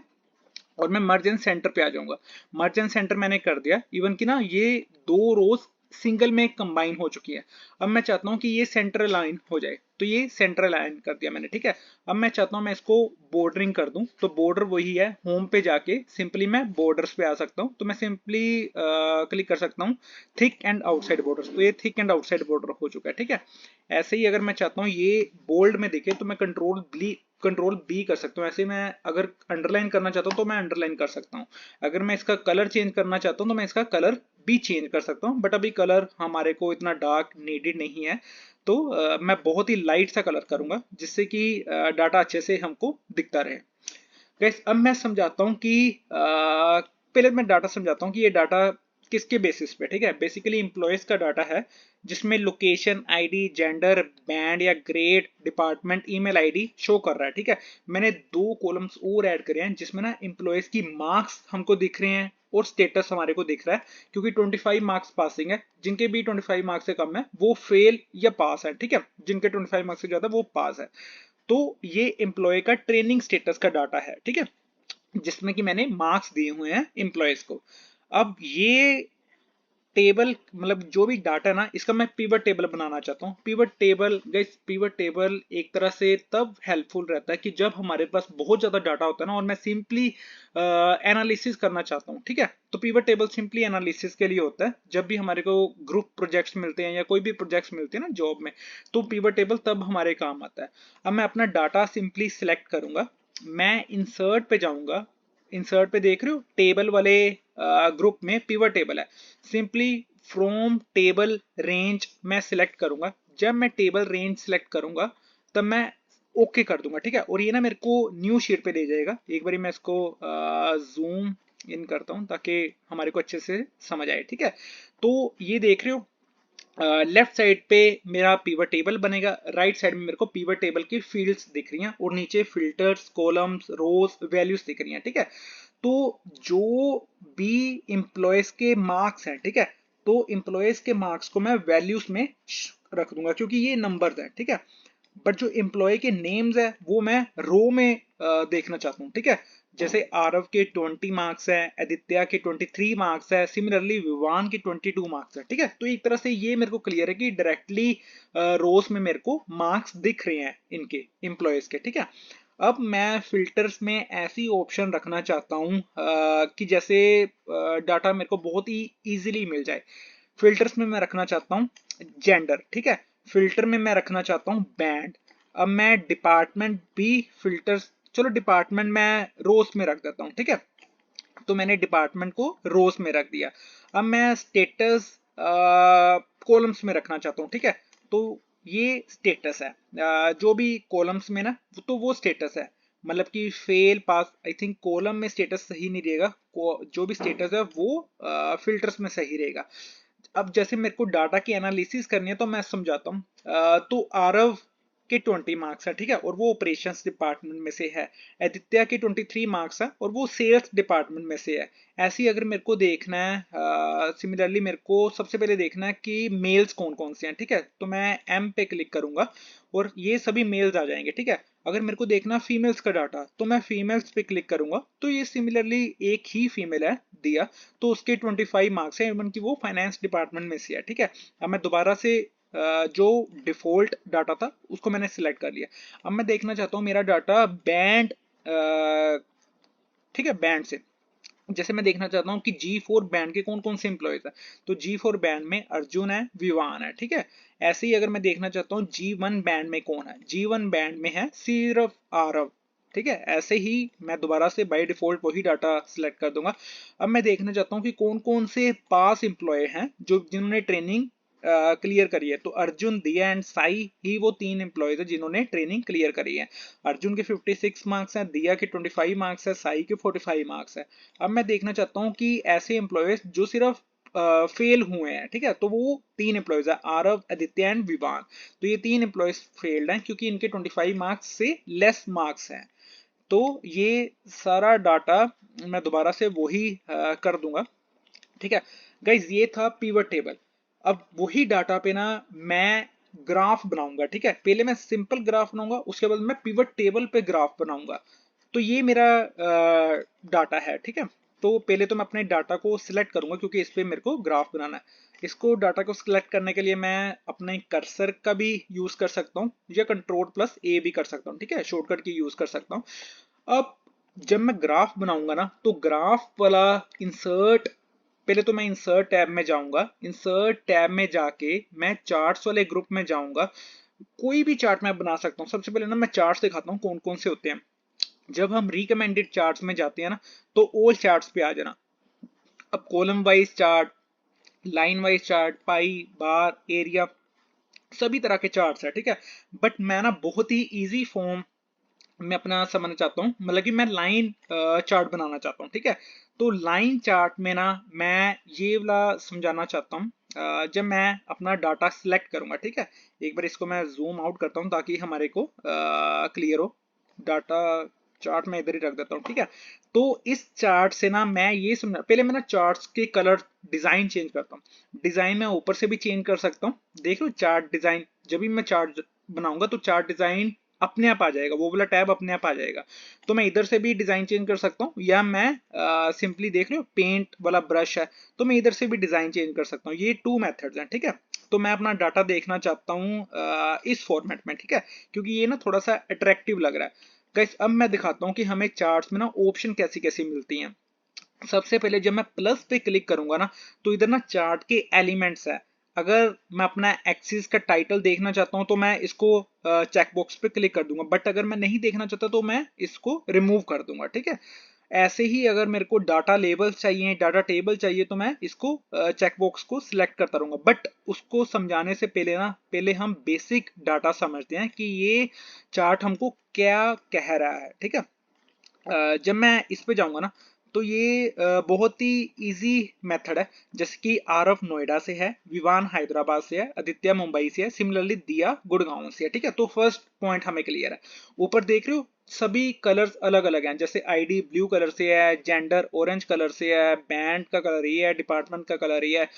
S2: और मैं मर्ज एंड सेंटर पे आ जाऊंगा। मर्ज एंड सेंटर मैंने कर दिया, इवन कि ना ये दो रोज सिंगल में कंबाइन हो चुकी है। अब मैं चाहता हूं कि ये सेंटर अलाइन हो जाए, तो ये सेंटर अलाइन कर दिया मैंने, ठीक है। अब मैं चाहता हूं मैं इसको बॉर्डरिंग कर दूं, तो बॉर्डर वही है, होम पे जाके सिंपली मैं बॉर्डर्स पे आ सकता हूं, तो मैं सिंपली क्लिक कर सकता हूं थिक एंड आउटसाइड बॉर्डर्स, तो ये थिक एंड आउटसाइड बॉर्डर हो चुका है, ठीक है। ऐसे ही अगर मैं चाहता हूं ये बोल्ड में दिखे तो मैं कंट्रोल बी कर सकता हूँ। ऐसे मैं अगर अंडरलाइन करना चाहता हूँ तो मैं अंडरलाइन कर सकता हूँ। अगर मैं इसका कलर चेंज करना चाहता हूँ तो मैं इसका कलर भी चेंज कर सकता हूँ, बट अभी कलर हमारे को इतना डार्क नीडेड नहीं है, तो मैं बहुत ही लाइट सा कलर करूंगा जिससे कि डाटा अच्छे से हमको दिखता रहे। गाइस अब मैं समझाता हूँ कि पहले मैं डाटा समझाता हूँ कि ये डाटा किसके बेसिस पे, ठीक है। बेसिकली एम्प्लॉयज का डाटा है जिसमें लोकेशन, आईडी, जेंडर, बैंड या grade, department, email ID show कर रहा है, ठीक है। मैंने दो कॉलम्स और ऐड करे हैं जिसमें ना एम्प्लॉयज की मार्क्स हमको दिख रहे हैं और स्टेटस हमारे को दिख रहा है, क्योंकि 25 मार्क्स पासिंग है, जिनके भी 25 मार्क्स से कम है वो फेल या पास है, ठीक है। जिनके 25 मार्क्स से ज्यादा वो पास है। तो ये एम्प्लॉय का ट्रेनिंग स्टेटस का डाटा है, ठीक है, जिसमें कि मैंने मार्क्स दिए हुए हैं एम्प्लॉयज को। अब ये टेबल मतलब जो भी डाटा है ना, इसका मैं पिवट टेबल बनाना चाहता हूँ। Pivot table guys, pivot table एक तरह से तब हेल्पफुल रहता है कि जब हमारे पास बहुत ज्यादा डाटा होता है ना और मैं सिंपली एनालिसिस करना चाहता हूँ, ठीक है। तो पिवट टेबल सिंपली एनालिसिस के लिए होता है। जब भी हमारे को ग्रुप प्रोजेक्ट्स मिलते हैं या कोई भी प्रोजेक्ट्स मिलते हैं ना जॉब में, तो पिवट टेबल तब हमारे काम आता है। अब मैं अपना डाटा सिंपली सिलेक्ट करूंगा, मैं इंसर्ट पे जाऊंगा। इंसर्ट पे देख रहे हो टेबल वाले ग्रुप में पिवट टेबल है। सिंपली फ्रॉम टेबल रेंज मैं सिलेक्ट करूंगा। जब मैं टेबल रेंज सिलेक्ट करूंगा तब मैं ओके कर दूंगा, ठीक है। और ये ना मेरे को न्यू शीट पे ले जाएगा। एक बार मैं इसको जूम इन करता हूं ताकि हमारे को अच्छे से समझ आए, ठीक है। तो ये देख रहे हो लेफ्ट साइड पे मेरा पिवट टेबल बनेगा, राइट साइड में मेरे को पिवट टेबल की फील्ड्स दिख रही हैं और नीचे फिल्टर्स, कॉलम्स, रोज, वैल्यूज दिख रही हैं, ठीक है। तो जो भी इंप्लॉयज के मार्क्स हैं, ठीक है, तो इंप्लॉयज के मार्क्स को मैं वैल्यूज में रख दूंगा क्योंकि ये नंबर्स हैं, ठीक है। बट जो एम्प्लॉय के नेम्स है वो मैं रो में देखना चाहता हूँ, ठीक है। जैसे आरव के 20 मार्क्स है, आदित्य के 23 मार्क्स है, सिमिलरली विवान के 22 मार्क्स है, ठीक है। तो एक तरह से ये मेरे को क्लियर है कि डायरेक्टली रोज में मेरे को मार्क्स दिख रहे हैं इनके एम्प्लॉयज के, ठीक है। अब मैं फिल्टर्स में ऐसी ऑप्शन रखना चाहता हूँ कि जैसे डाटा मेरे को बहुत ही इजीली मिल जाए। फिल्टर्स में मैं रखना चाहता हूँ जेंडर, ठीक है। फिल्टर में मैं रखना चाहता हूँ बैंड। अब मैं डिपार्टमेंट भी फिल्टर्स, चलो डिपार्टमेंट मैं रोज में रख देता हूँ, ठीक है। तो मैंने डिपार्टमेंट को रोज में रख दिया। अब मैं स्टेटस कॉलम्स में रखना चाहता हूँ, ठीक है। तो ये स्टेटस है, जो भी कॉलम्स में ना तो वो स्टेटस है, मतलब कि fail pass. I think column में स्टेटस सही नहीं रहेगा, जो भी स्टेटस है वो फिल्टर्स में सही रहेगा। अब जैसे मेरे को डाटा की एनालिसिस करनी है तो मैं समझाता हूँ। तो आरव के 20 मार्क्स है, ठीक है, और वो ऑपरेशंस डिपार्टमेंट में से है। आदित्य के 23 मार्क्स है और वो सेल्स डिपार्टमेंट में से है। ऐसे ही अगर मेरे को देखना है सिमिलरली मेरे को सबसे पहले देखना है कि मेल्स कौन कौन से हैं, ठीक है। तो मैं एम पे क्लिक करूंगा और ये सभी मेल्स आ जाएंगे, ठीक है। अगर मेरे को देखना फीमेल्स का डाटा तो मैं फीमेल्स पे क्लिक करूंगा, तो ये सिमिलरली एक ही फीमेल है दिया, तो उसके 25 मार्क्स है, इवन कि वो फाइनेंस डिपार्टमेंट में से है, ठीक है। अब मैं दोबारा से जो डिफॉल्ट डाटा था उसको मैंने सिलेक्ट कर लिया। अब मैं देखना चाहता हूँ मेरा डाटा बैंड, ठीक है, बैंड से। जैसे मैं देखना चाहता हूँ कि G4 बैंड के कौन कौन से एम्प्लॉयज है, तो G4 बैंड में अर्जुन है, विवान है, ठीक है। ऐसे ही अगर मैं देखना चाहता हूँ G1 बैंड में कौन है, G1 बैंड में है सिर्फ आरव, ठीक है। ऐसे ही मैं दोबारा से बाय डिफॉल्ट वही डाटा सिलेक्ट कर दूंगा। अब मैं देखना चाहता हूँ कि कौन कौन से पास एम्प्लॉय हैं जो जिन्होंने ट्रेनिंग क्लियर करी है, तो अर्जुन, दिया एंड साई ही वो 3 एम्प्लॉयज है जिन्होंने ट्रेनिंग क्लियर करी है। अर्जुन के 56 मार्क्स हैं, दिया के 25 मार्क्स है, साई के 45 मार्क्स है। अब मैं देखना चाहता हूँ कि ऐसे एम्प्लॉयज जो सिर्फ फेल हुए हैं, ठीक है, तो वो 3 एम्प्लॉयज है, आरव, आदित्य एंड विवान। तो ये 3 एम्प्लॉयज फेल्ड हैं क्योंकि इनके 25 मार्क्स से लेस मार्क्स हैं। तो ये सारा डाटा मैं दोबारा से वही कर दूंगा, ठीक है। गाइज ये था पिवट टेबल। अब वही डाटा पे ना मैं ग्राफ बनाऊंगा, ठीक है। पहले मैं सिंपल ग्राफ बनाऊंगा, उसके बाद मैं पिवट टेबल पे ग्राफ बनाऊंगा। तो ये मेरा डाटा है, ठीक है। तो पहले तो मैं अपने डाटा को सिलेक्ट करूंगा क्योंकि इस पे मेरे को ग्राफ बनाना है। इसको डाटा को सिलेक्ट करने के लिए मैं अपने कर्सर का भी यूज कर सकता हूँ या कंट्रोल+A भी कर सकता हूँ, ठीक है, शॉर्टकट की यूज कर सकता हूँ। अब जब मैं ग्राफ बनाऊंगा ना तो ग्राफ वाला इंसर्ट, पहले तो मैं इंसर्ट टैब में जाऊंगा, इंसर्ट टैब में जाके मैं चार्ट्स वाले ग्रुप में जाऊंगा। कोई भी चार्ट मैं बना सकता हूँ। सबसे पहले ना मैं चार्ट्स दिखाता हूँ कौन कौन से होते हैं। जब हम रिकमेंडेड चार्ट्स में जाते हैं ना तो ऑल चार्ट्स पे आ जाना। अब column wise chart, line wise chart, pie, bar, area, सभी तरह के चार्ट्स है, ठीक है। बट मैं ना बहुत ही इजी फॉर्म मैं अपना समझना चाहता हूँ, मतलब कि मैं लाइन चार्ट बनाना चाहता हूँ, ठीक है। तो लाइन चार्ट में ना मैं ये वाला समझाना चाहता हूँ। जब मैं अपना डाटा सिलेक्ट करूंगा, ठीक है, एक बार इसको मैं जूम आउट करता हूँ ताकि हमारे को क्लियर हो। डाटा चार्ट में इधर ही रख देता हूँ, ठीक है। तो इस चार्ट से ना मैं ये समझा, पहले मैं ना चार्ट्स के कलर डिजाइन चेंज करता हूँ। डिजाइन मैं ऊपर से भी चेंज कर सकता हूँ, देख लो चार्ट डिजाइन। जब भी मैं चार्ट बनाऊंगा तो चार्ट डिजाइन अपने आप आ जाएगा, वो वाला टैब अपने आप आ जाएगा। तो मैं इधर से भी डिजाइन चेंज कर सकता हूँ या मैं सिंपली देख रहे हो पेंट वाला ब्रश है तो मैं इधर से भी डिजाइन चेंज कर सकता हूँ। ये 2 मेथड्स हैं, ठीक है। तो मैं अपना डाटा देखना चाहता हूँ इस फॉर्मेट में, ठीक है, क्योंकि ये ना थोड़ा सा अट्रैक्टिव लग रहा है। गाइस अब मैं दिखाता हूँ कि हमें चार्ट्स में ना ऑप्शन कैसी कैसी मिलती हैं। सबसे पहले जब मैं प्लस पे क्लिक करूंगा ना तो इधर ना चार्ट के एलिमेंट्स है। अगर मैं अपना एक्सिस का टाइटल देखना चाहता हूं तो मैं इसको चेकबॉक्स पे क्लिक कर दूंगा, बट अगर मैं नहीं देखना चाहता तो मैं इसको रिमूव कर दूंगा, ठीक है। ऐसे ही अगर मेरे को डाटा लेबल्स चाहिए, डाटा टेबल चाहिए, तो मैं इसको चेकबॉक्स को सिलेक्ट करता रहूंगा। बट उसको समझाने से पहले ना पहले हम बेसिक डाटा समझते हैं कि ये चार्ट हमको क्या कह रहा है, ठीक है। जब मैं इस पे जाऊंगा ना तो ये बहुत ही इजी मेथड है। जैसे कि आरव नोएडा से है, विवान हैदराबाद से है, आदित्य मुंबई से है, सिमिलरली दिया गुड़गांव से है, ठीक है। तो फर्स्ट पॉइंट हमें क्लियर है। ऊपर देख रहे हो सभी कलर्स अलग अलग हैं। जैसे आईडी ब्लू कलर से है, जेंडर ऑरेंज कलर से है, बैंड का कलर ये है, डिपार्टमेंट का कलर ये है।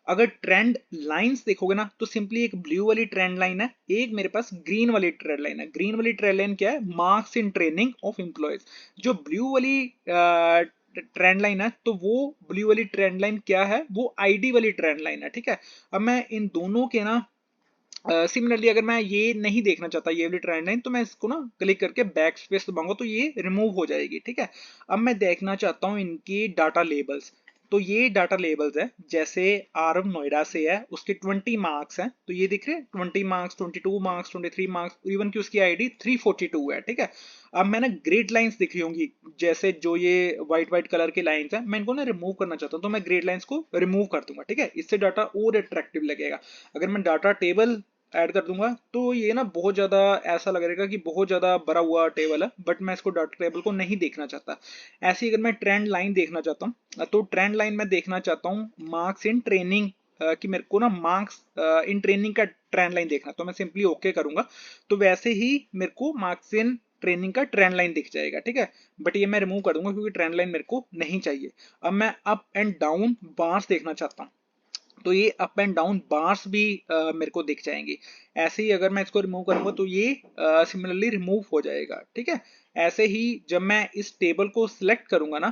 S2: अगर ट्रेंड लाइंस देखोगे ना तो सिंपली एक ब्लू वाली ट्रेंड लाइन है, एक मेरे पास ग्रीन वाली ट्रेंड लाइन है। ग्रीन वाली ट्रेंड लाइन क्या है? Marks in training of employees. जो ब्लू वाली ट्रेंड लाइन है तो वो ब्लू वाली ट्रेंड लाइन क्या है? वो आईडी वाली ट्रेंड लाइन है, ठीक है। अब मैं इन दोनों के ना सिमिलरली अगर मैं ये नहीं देखना चाहता ये वाली ट्रेंड लाइन तो मैं इसको ना क्लिक करके बैक स्पेस दबाऊंगा तो ये रिमूव हो जाएगी, ठीक है। अब मैं देखना चाहता हूँ इनकी डाटा लेबल्स। तो ये डाटा लेबल्स है, जैसे आरव नोएडा से है, उसके 20 मार्क्स हैं, तो ये दिख रहे हैं 20 मार्क्स, 22 मार्क्स, 23 मार्क्स, इवन की उसकी आईडी 342 है, ठीक है। अब मैंने ग्रिड लाइंस दिख रही होंगी, जैसे जो ये व्हाइट व्हाइट कलर की लाइंस है, मैं इनको ना रिमूव करना चाहता हूँ तो मैं ग्रिड लाइंस को रिमूव कर दूंगा, ठीक है। इससे डाटा और अट्रैक्टिव लगेगा। अगर मैं डाटा टेबल ऐड कर दूंगा तो ये ना बहुत ज्यादा ऐसा लगेगा कि बहुत ज्यादा भरा हुआ टेबल है, बट मैं इसको डाटा टेबल को नहीं देखना चाहता। ऐसे ही अगर मैं ट्रेंड लाइन देखना चाहता हूँ तो ट्रेंड लाइन में देखना चाहता हूँ मार्क्स इन ट्रेनिंग, कि मेरे को ना मार्क्स इन ट्रेनिंग का ट्रेंड लाइन देखना, तो मैं सिंपली ओके करूंगा तो वैसे ही मेरे को मार्क्स इन ट्रेनिंग का ट्रेंड लाइन दिख जाएगा, ठीक है। बट ये मैं रिमूव कर दूंगा क्योंकि ट्रेंड लाइन मेरे को नहीं चाहिए। अब मैं अप एंड डाउन बार्स देखना चाहता हूँ तो ये अप एंड डाउन बार्स भी मेरे को दिख जाएंगे। ऐसे ही अगर मैं इसको रिमूव करूंगा तो ये सिमिलरली रिमूव हो जाएगा, ठीक है। ऐसे ही जब मैं इस टेबल को सिलेक्ट करूंगा ना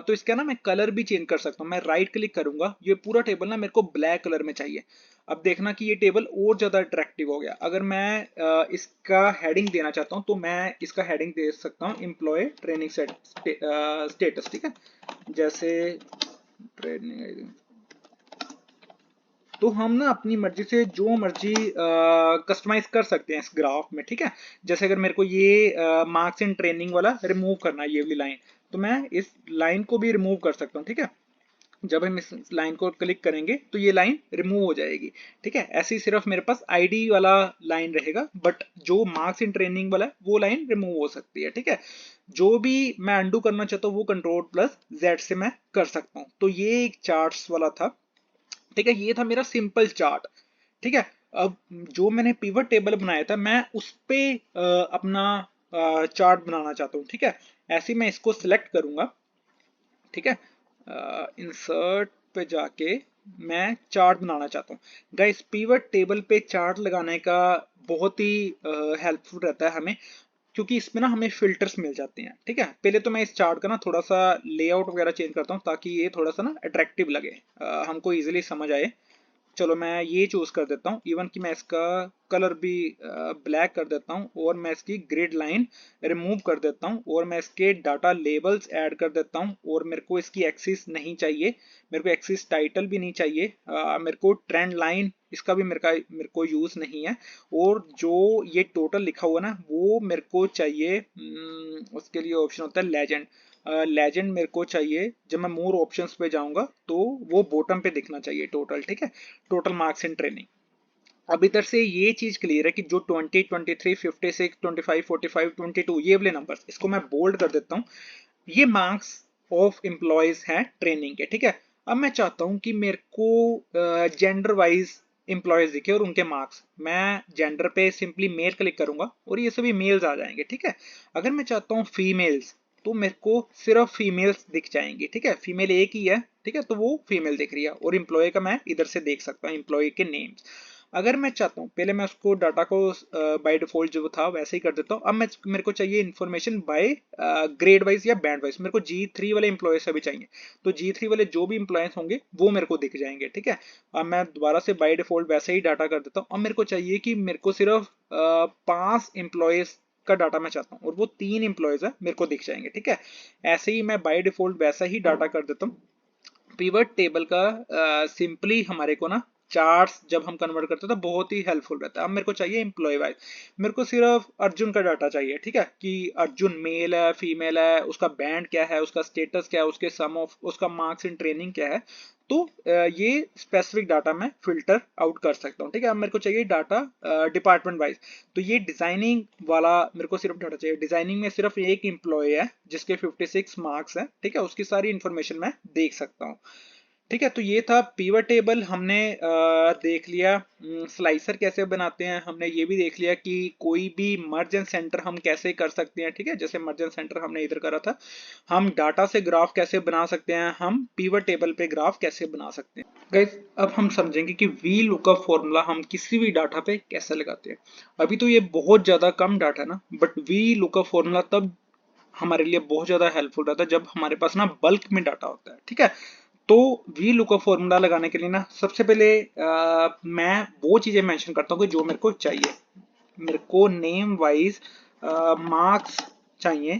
S2: तो इसका ना मैं कलर भी चेंज कर सकता हूँ। मैं राइट क्लिक करूंगा, ये पूरा टेबल ना मेरे को ब्लैक कलर में चाहिए। अब देखना कि ये टेबल और ज्यादा अट्रैक्टिव हो गया। अगर मैं इसका हेडिंग देना चाहता हूँ तो मैं इसका हेडिंग दे सकता हूँ एम्प्लॉय ट्रेनिंग स्टेटस, ठीक है। जैसे ट्रेनिंग, तो हम ना अपनी मर्जी से जो मर्जी कस्टमाइज कर सकते हैं इस ग्राफ में, ठीक है। जैसे अगर मेरे को ये मार्क्स इन ट्रेनिंग वाला रिमूव करना है, ये वाली लाइन, तो मैं इस लाइन को भी रिमूव कर सकता हूँ, ठीक है। जब हम इस लाइन को क्लिक करेंगे तो ये लाइन रिमूव हो जाएगी, ठीक है। ऐसे ही सिर्फ मेरे पास आईडी वाला लाइन रहेगा, बट जो मार्क्स इन ट्रेनिंग वाला है वो लाइन रिमूव हो सकती है, ठीक है। जो भी मैं अंडू करना चाहता हूँ वो कंट्रोल+Z से मैं कर सकता हूँ। तो ये एक चार्ट्स वाला था, ठीक है। ये था मेरा सिंपल चार्ट, ठीक है। अब जो मैंने पिवट टेबल बनाया था मैं उस पे अपना चार्ट बनाना चाहता हूँ, ठीक है। ऐसे ही मैं इसको सिलेक्ट करूंगा, ठीक है। इंसर्ट पे जाके मैं चार्ट बनाना चाहता हूँ। गाइस पिवट टेबल पे चार्ट लगाने का बहुत ही हेल्पफुल रहता है हमें। क्योंकि इसमें ना हमें फिल्टर्स मिल जाते हैं। ठीक है, पहले तो मैं इस चार्ट का ना थोड़ा सा लेआउट वगैरह चेंज करता हूँ ताकि ये थोड़ा सा ना अट्रैक्टिव लगे, हमको इजीली समझ आए। चलो मैं ये चूज कर देता हूँ, इवन कि मैं इसका कलर भी ब्लैक कर देता हूँ, और मैं इसकी ग्रिड लाइन रिमूव कर देता हूँ, और मैं इसके डाटा लेबल्स ऐड कर देता हूँ। और मेरे को इसकी एक्सिस नहीं चाहिए, मेरे को एक्सिस टाइटल भी नहीं चाहिए, मेरे को ट्रेंड लाइन इसका भी मेरे को यूज नहीं है। और जो ये टोटल लिखा हुआ ना वो मेरे को चाहिए, उसके लिए ऑप्शन होता है लेजेंड। लेजेंड मेरे को चाहिए, जब मैं मोर ऑप्शंस पे जाऊंगा तो वो बॉटम पे दिखना चाहिए टोटल। ठीक है, टोटल मार्क्स इन ट्रेनिंग। अब इधर से ये चीज क्लियर है कि जो 20, 23, 56, 25, 45, 22 ये वाले नंबर्स, इसको मैं बोल्ड कर देता हूँ। ये मार्क्स ऑफ एम्प्लॉयज हैं ट्रेनिंग के। ठीक है, अब मैं चाहता हूँ कि मेरे को जेंडर वाइज एम्प्लॉयज दिखे और उनके मार्क्स। मैं जेंडर पे सिंपली मेल क्लिक करूंगा और ये सभी मेल्स आ जाएंगे। ठीक है, अगर मैं चाहता हूँ फीमेल्स तो मेरे को सिर्फ फीमेल्स दिख जाएंगी। ठीक है, फीमेल एक ही है। ठीक है, तो वो फीमेल दिख रही है, और एम्प्लॉय का मैं इधर से देख सकता हूँ, एम्प्लॉय के नेम्स। अगर मैं चाहता हूँ, पहले मैं उसको डाटा को बाय डिफॉल्ट जो था वैसे ही कर देता हूँ। अब मेरे को चाहिए इन्फॉर्मेशन बाय ग्रेड वाइज या बैंड वाइज। मेरे को G3 वाले एम्प्लॉय से भी चाहिए, तो G3 वाले जो भी एम्प्लॉयज होंगे वो मेरे को दिख जाएंगे। ठीक है, अब मैं दोबारा से बाय डिफॉल्ट वैसे ही डाटा कर देता हूँ। अब मेरे को चाहिए कि मेरे को सिर्फ 5 एम्प्लॉयज का डाटा मैं चाहता हूँ, और वो 3 एम्प्लॉयज है मेरे को दिख जाएंगे। ठीक है, ऐसे ही मैं बाय डिफॉल्ट वैसा ही डाटा कर देता हूँ। पिवट टेबल का सिंपली हमारे को ना चार्ट्स जब हम कन्वर्ट करते हैं तो बहुत ही हेल्पफुल रहता है। अब मेरे को चाहिए एम्प्लॉय वाइज, मेरे को सिर्फ अर्जुन का डाटा चाहिए। ठीक है, कि अर्जुन मेल है फीमेल है, उसका बैंड क्या है, उसका स्टेटस क्या है, उसके सम ऑफ उसका मार्क्स इन ट्रेनिंग क्या है। तो ये स्पेसिफिक डाटा मैं फिल्टर आउट कर सकता हूँ। ठीक है, अब मेरे को चाहिए डाटा डिपार्टमेंट वाइज, तो ये डिजाइनिंग वाला मेरे को सिर्फ डाटा चाहिए। डिजाइनिंग में सिर्फ एक एम्प्लॉय है जिसके 56 मार्क्स है। ठीक है, उसकी सारी इंफॉर्मेशन मैं देख सकता हूँ। ठीक है, तो ये था पिवट टेबल। हमने देख लिया स्लाइसर कैसे बनाते हैं, हमने ये भी देख लिया कि कोई भी मर्ज एंड सेंटर हम कैसे कर सकते हैं। ठीक है, जैसे मर्ज एंड सेंटर हमने इधर करा था। हम डाटा से ग्राफ कैसे बना सकते हैं, हम पिवट टेबल पे ग्राफ कैसे बना सकते हैं। गाइस, अब हम समझेंगे कि वी लुकअप फॉर्मूला हम किसी भी डाटा पे कैसे लगाते हैं। अभी तो ये बहुत ज्यादा कम डाटा है ना, बट वी लुकअप फॉर्मूला तब हमारे लिए बहुत ज्यादा हेल्पफुल रहता है जब हमारे पास ना बल्क में डाटा होता है। ठीक है, तो वी लुकअप फॉर्मूला लगाने के लिए ना सबसे पहले मैं वो चीजें मेंशन करता हूँ कि जो मेरे को चाहिए। मेरे को नेम वाइज मार्क्स चाहिए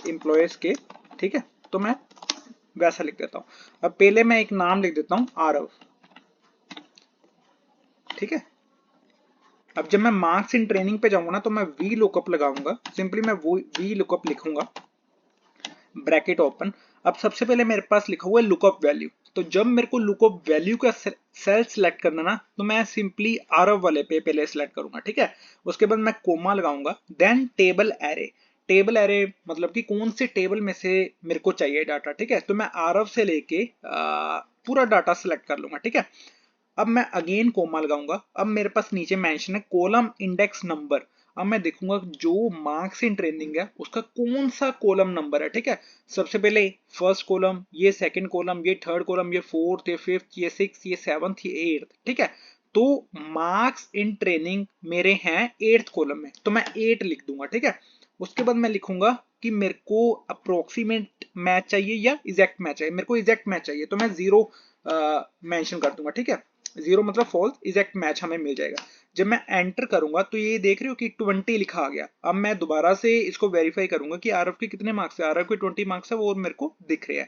S2: एम्प्लॉयज के। ठीक है, तो मैं वैसा लिख देता हूँ। अब पहले मैं एक नाम लिख देता हूँ आरव। ठीक है, अब जब मैं मार्क्स इन ट्रेनिंग पे जाऊंगा ना तो मैं वी लुकअप लगाऊंगा। सिंपली मैं वो वी लुकअप लिखूंगा, ब्रैकेट ओपन। अब सबसे पहले मेरे पास लिखा हुआ है लुकअप वैल्यू, तो जब मेरे को लुकअप वैल्यू का सेल सिलेक्ट करना ना तो मैं सिंपली आरव वाले पे पहले सिलेक्ट करूंगा। ठीक है, उसके बाद मैं कोमा लगाऊंगा, then table array. Table array मतलब कि कौन से टेबल में से मेरे को चाहिए डाटा। ठीक है, तो मैं आरव से लेके पूरा डाटा सिलेक्ट कर लूंगा। ठीक है, अब मैं अगेन कोमा लगाऊंगा। अब मेरे पास नीचे मेंशन है कॉलम इंडेक्स नंबर। अब मैं देखूंगा जो मार्क्स इन ट्रेनिंग है उसका कौन सा कॉलम नंबर है। ठीक है, सबसे पहले फर्स्ट कॉलम, ये सेकंड कॉलम, ये थर्ड कॉलम, ये फोर्थ, ये फिफ्थ, ये सिक्स, ये सेवंथ, ये एट्थ। ठीक है, तो मार्क्स इन ट्रेनिंग मेरे हैं एट्थ कॉलम में, तो मैं 8 लिख दूंगा। ठीक है, उसके बाद मैं लिखूंगा कि मेरे को अप्रोक्सीमेट मैच चाहिए या इजेक्ट मैच चाहिए। मेरे को इजेक्ट मैच चाहिए तो मैं 0 मेंशन कर दूंगा। ठीक है, 0 मतलब फॉल्स, इजेक्ट मैच हमें मिल जाएगा। जब मैं एंटर करूंगा तो ये देख रहे हो कि 20 लिखा आ गया। अब मैं दोबारा से इसको वेरीफाई करूंगा कि आरव के कितने मार्क्स है। आरव के 20 मार्क्स है, वो मेरे को दिख रहे हैं।